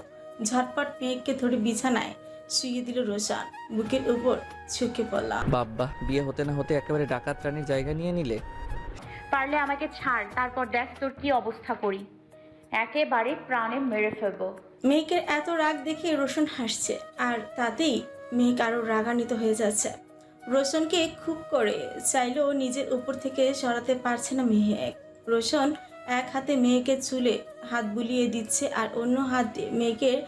ঝটপট মেয়েকে ধরে বিছানায় শুয়ে দিল রোশন। বুকের উপর ঝুঁকে পড়লাম। বাব্বা, বিয়ে হতে না হতে একেবারে ডাকাত রানীর জায়গা নিয়ে নিলে। পারলে আমাকে ছাড়, তারপর দেখ তোর কি অবস্থা করি। একেবারে প্রাণে মেরে ফেলবো। মেয়েকের এত রাগ দেখে রোশন হাসছে, আর তাতেই মেঘ আরো রাগান্বিত হয়ে যাচ্ছে। রোশনকে খুব করে চাইলেও নিজের উপর থেকে সরাতে পারছে না মেহেক। রোশন এক হাতে মেয়েকে চুলে হাত বুলিয়ে দিচ্ছে আর অন্য হাত দিয়ে মেয়েকের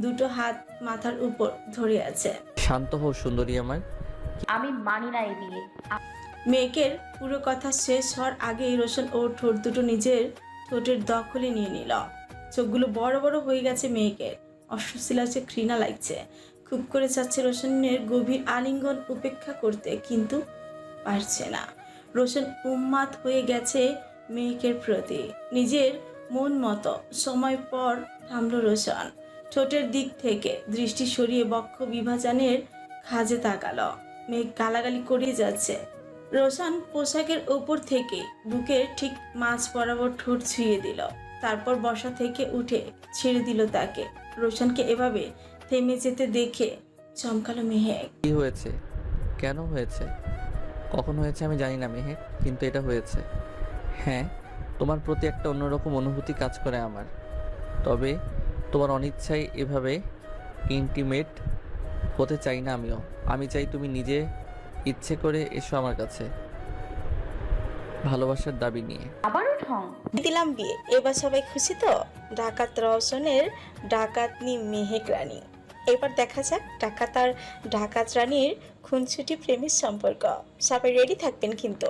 দুটো হাত মাথার উপর ধরে আছে। শান্ত হও সুন্দরী আমার। আমি মানি না এই বিয়ে। মেয়েকের পুরো কথা শেষ হওয়ার আগেই রোশন ওর ঠোঁট দুটো নিজের ঠোঁটের দখলে নিয়ে নিল। চোখগুলো বড় বড় হয়ে গেছে মেয়েকের। অস্বস্তি লাগছে, ঘৃণা লাগছে। খুব করে চাচ্ছে রোশনের গভীর আলিঙ্গন উপেক্ষা করতে, কিন্তু পারছে না। রোশন উন্মাদ হয়ে গেছে মেয়েকের প্রতি। নিজের মন মতো সময় পর থামলো রোশন। ঠোঁটের দিক থেকে দৃষ্টি সরিয়ে বক্ষ বিভাজনের খাজে তাকালো। মেঘ গালাগালি করে যাচ্ছে। রোশন পোশাকের ওপর থেকে বুকের ঠিক মাঝ বরাবর ঠোঁট ছুঁয়ে দিল। তারপর বসা থেকে উঠে ছেড়ে দিল তাকে। রোশনকে এভাবে থেমে যেতে দেখে চমকালো মেহেক। কি হয়েছে? কেন হয়েছে? কখন হয়েছে আমি জানি না মেহেক, কিন্তু এটা হয়েছে। হ্যাঁ, তোমার প্রতি একটা অন্যরকম অনুভূতি কাজ করে আমার। তবে তোমার অনিচ্ছায় এভাবে ইন্টিমেট হতে চাই না আমিও। আমি চাই তুমি নিজে ইচ্ছে করে এসো আমার কাছে, ভালোবাসার দাবি নিয়ে। আবারও ঢং দিলাম বিয়ে। এবার সবাই খুশি তো? ডাকাত রওশনের ডাকাতনি মেহেক রানী। এবার দেখা যাক ডাকাত আর ডাকাত রানীর খুনসুটি প্রেমের সম্পর্ক। সবাই রেডি থাকবেন কিন্তু।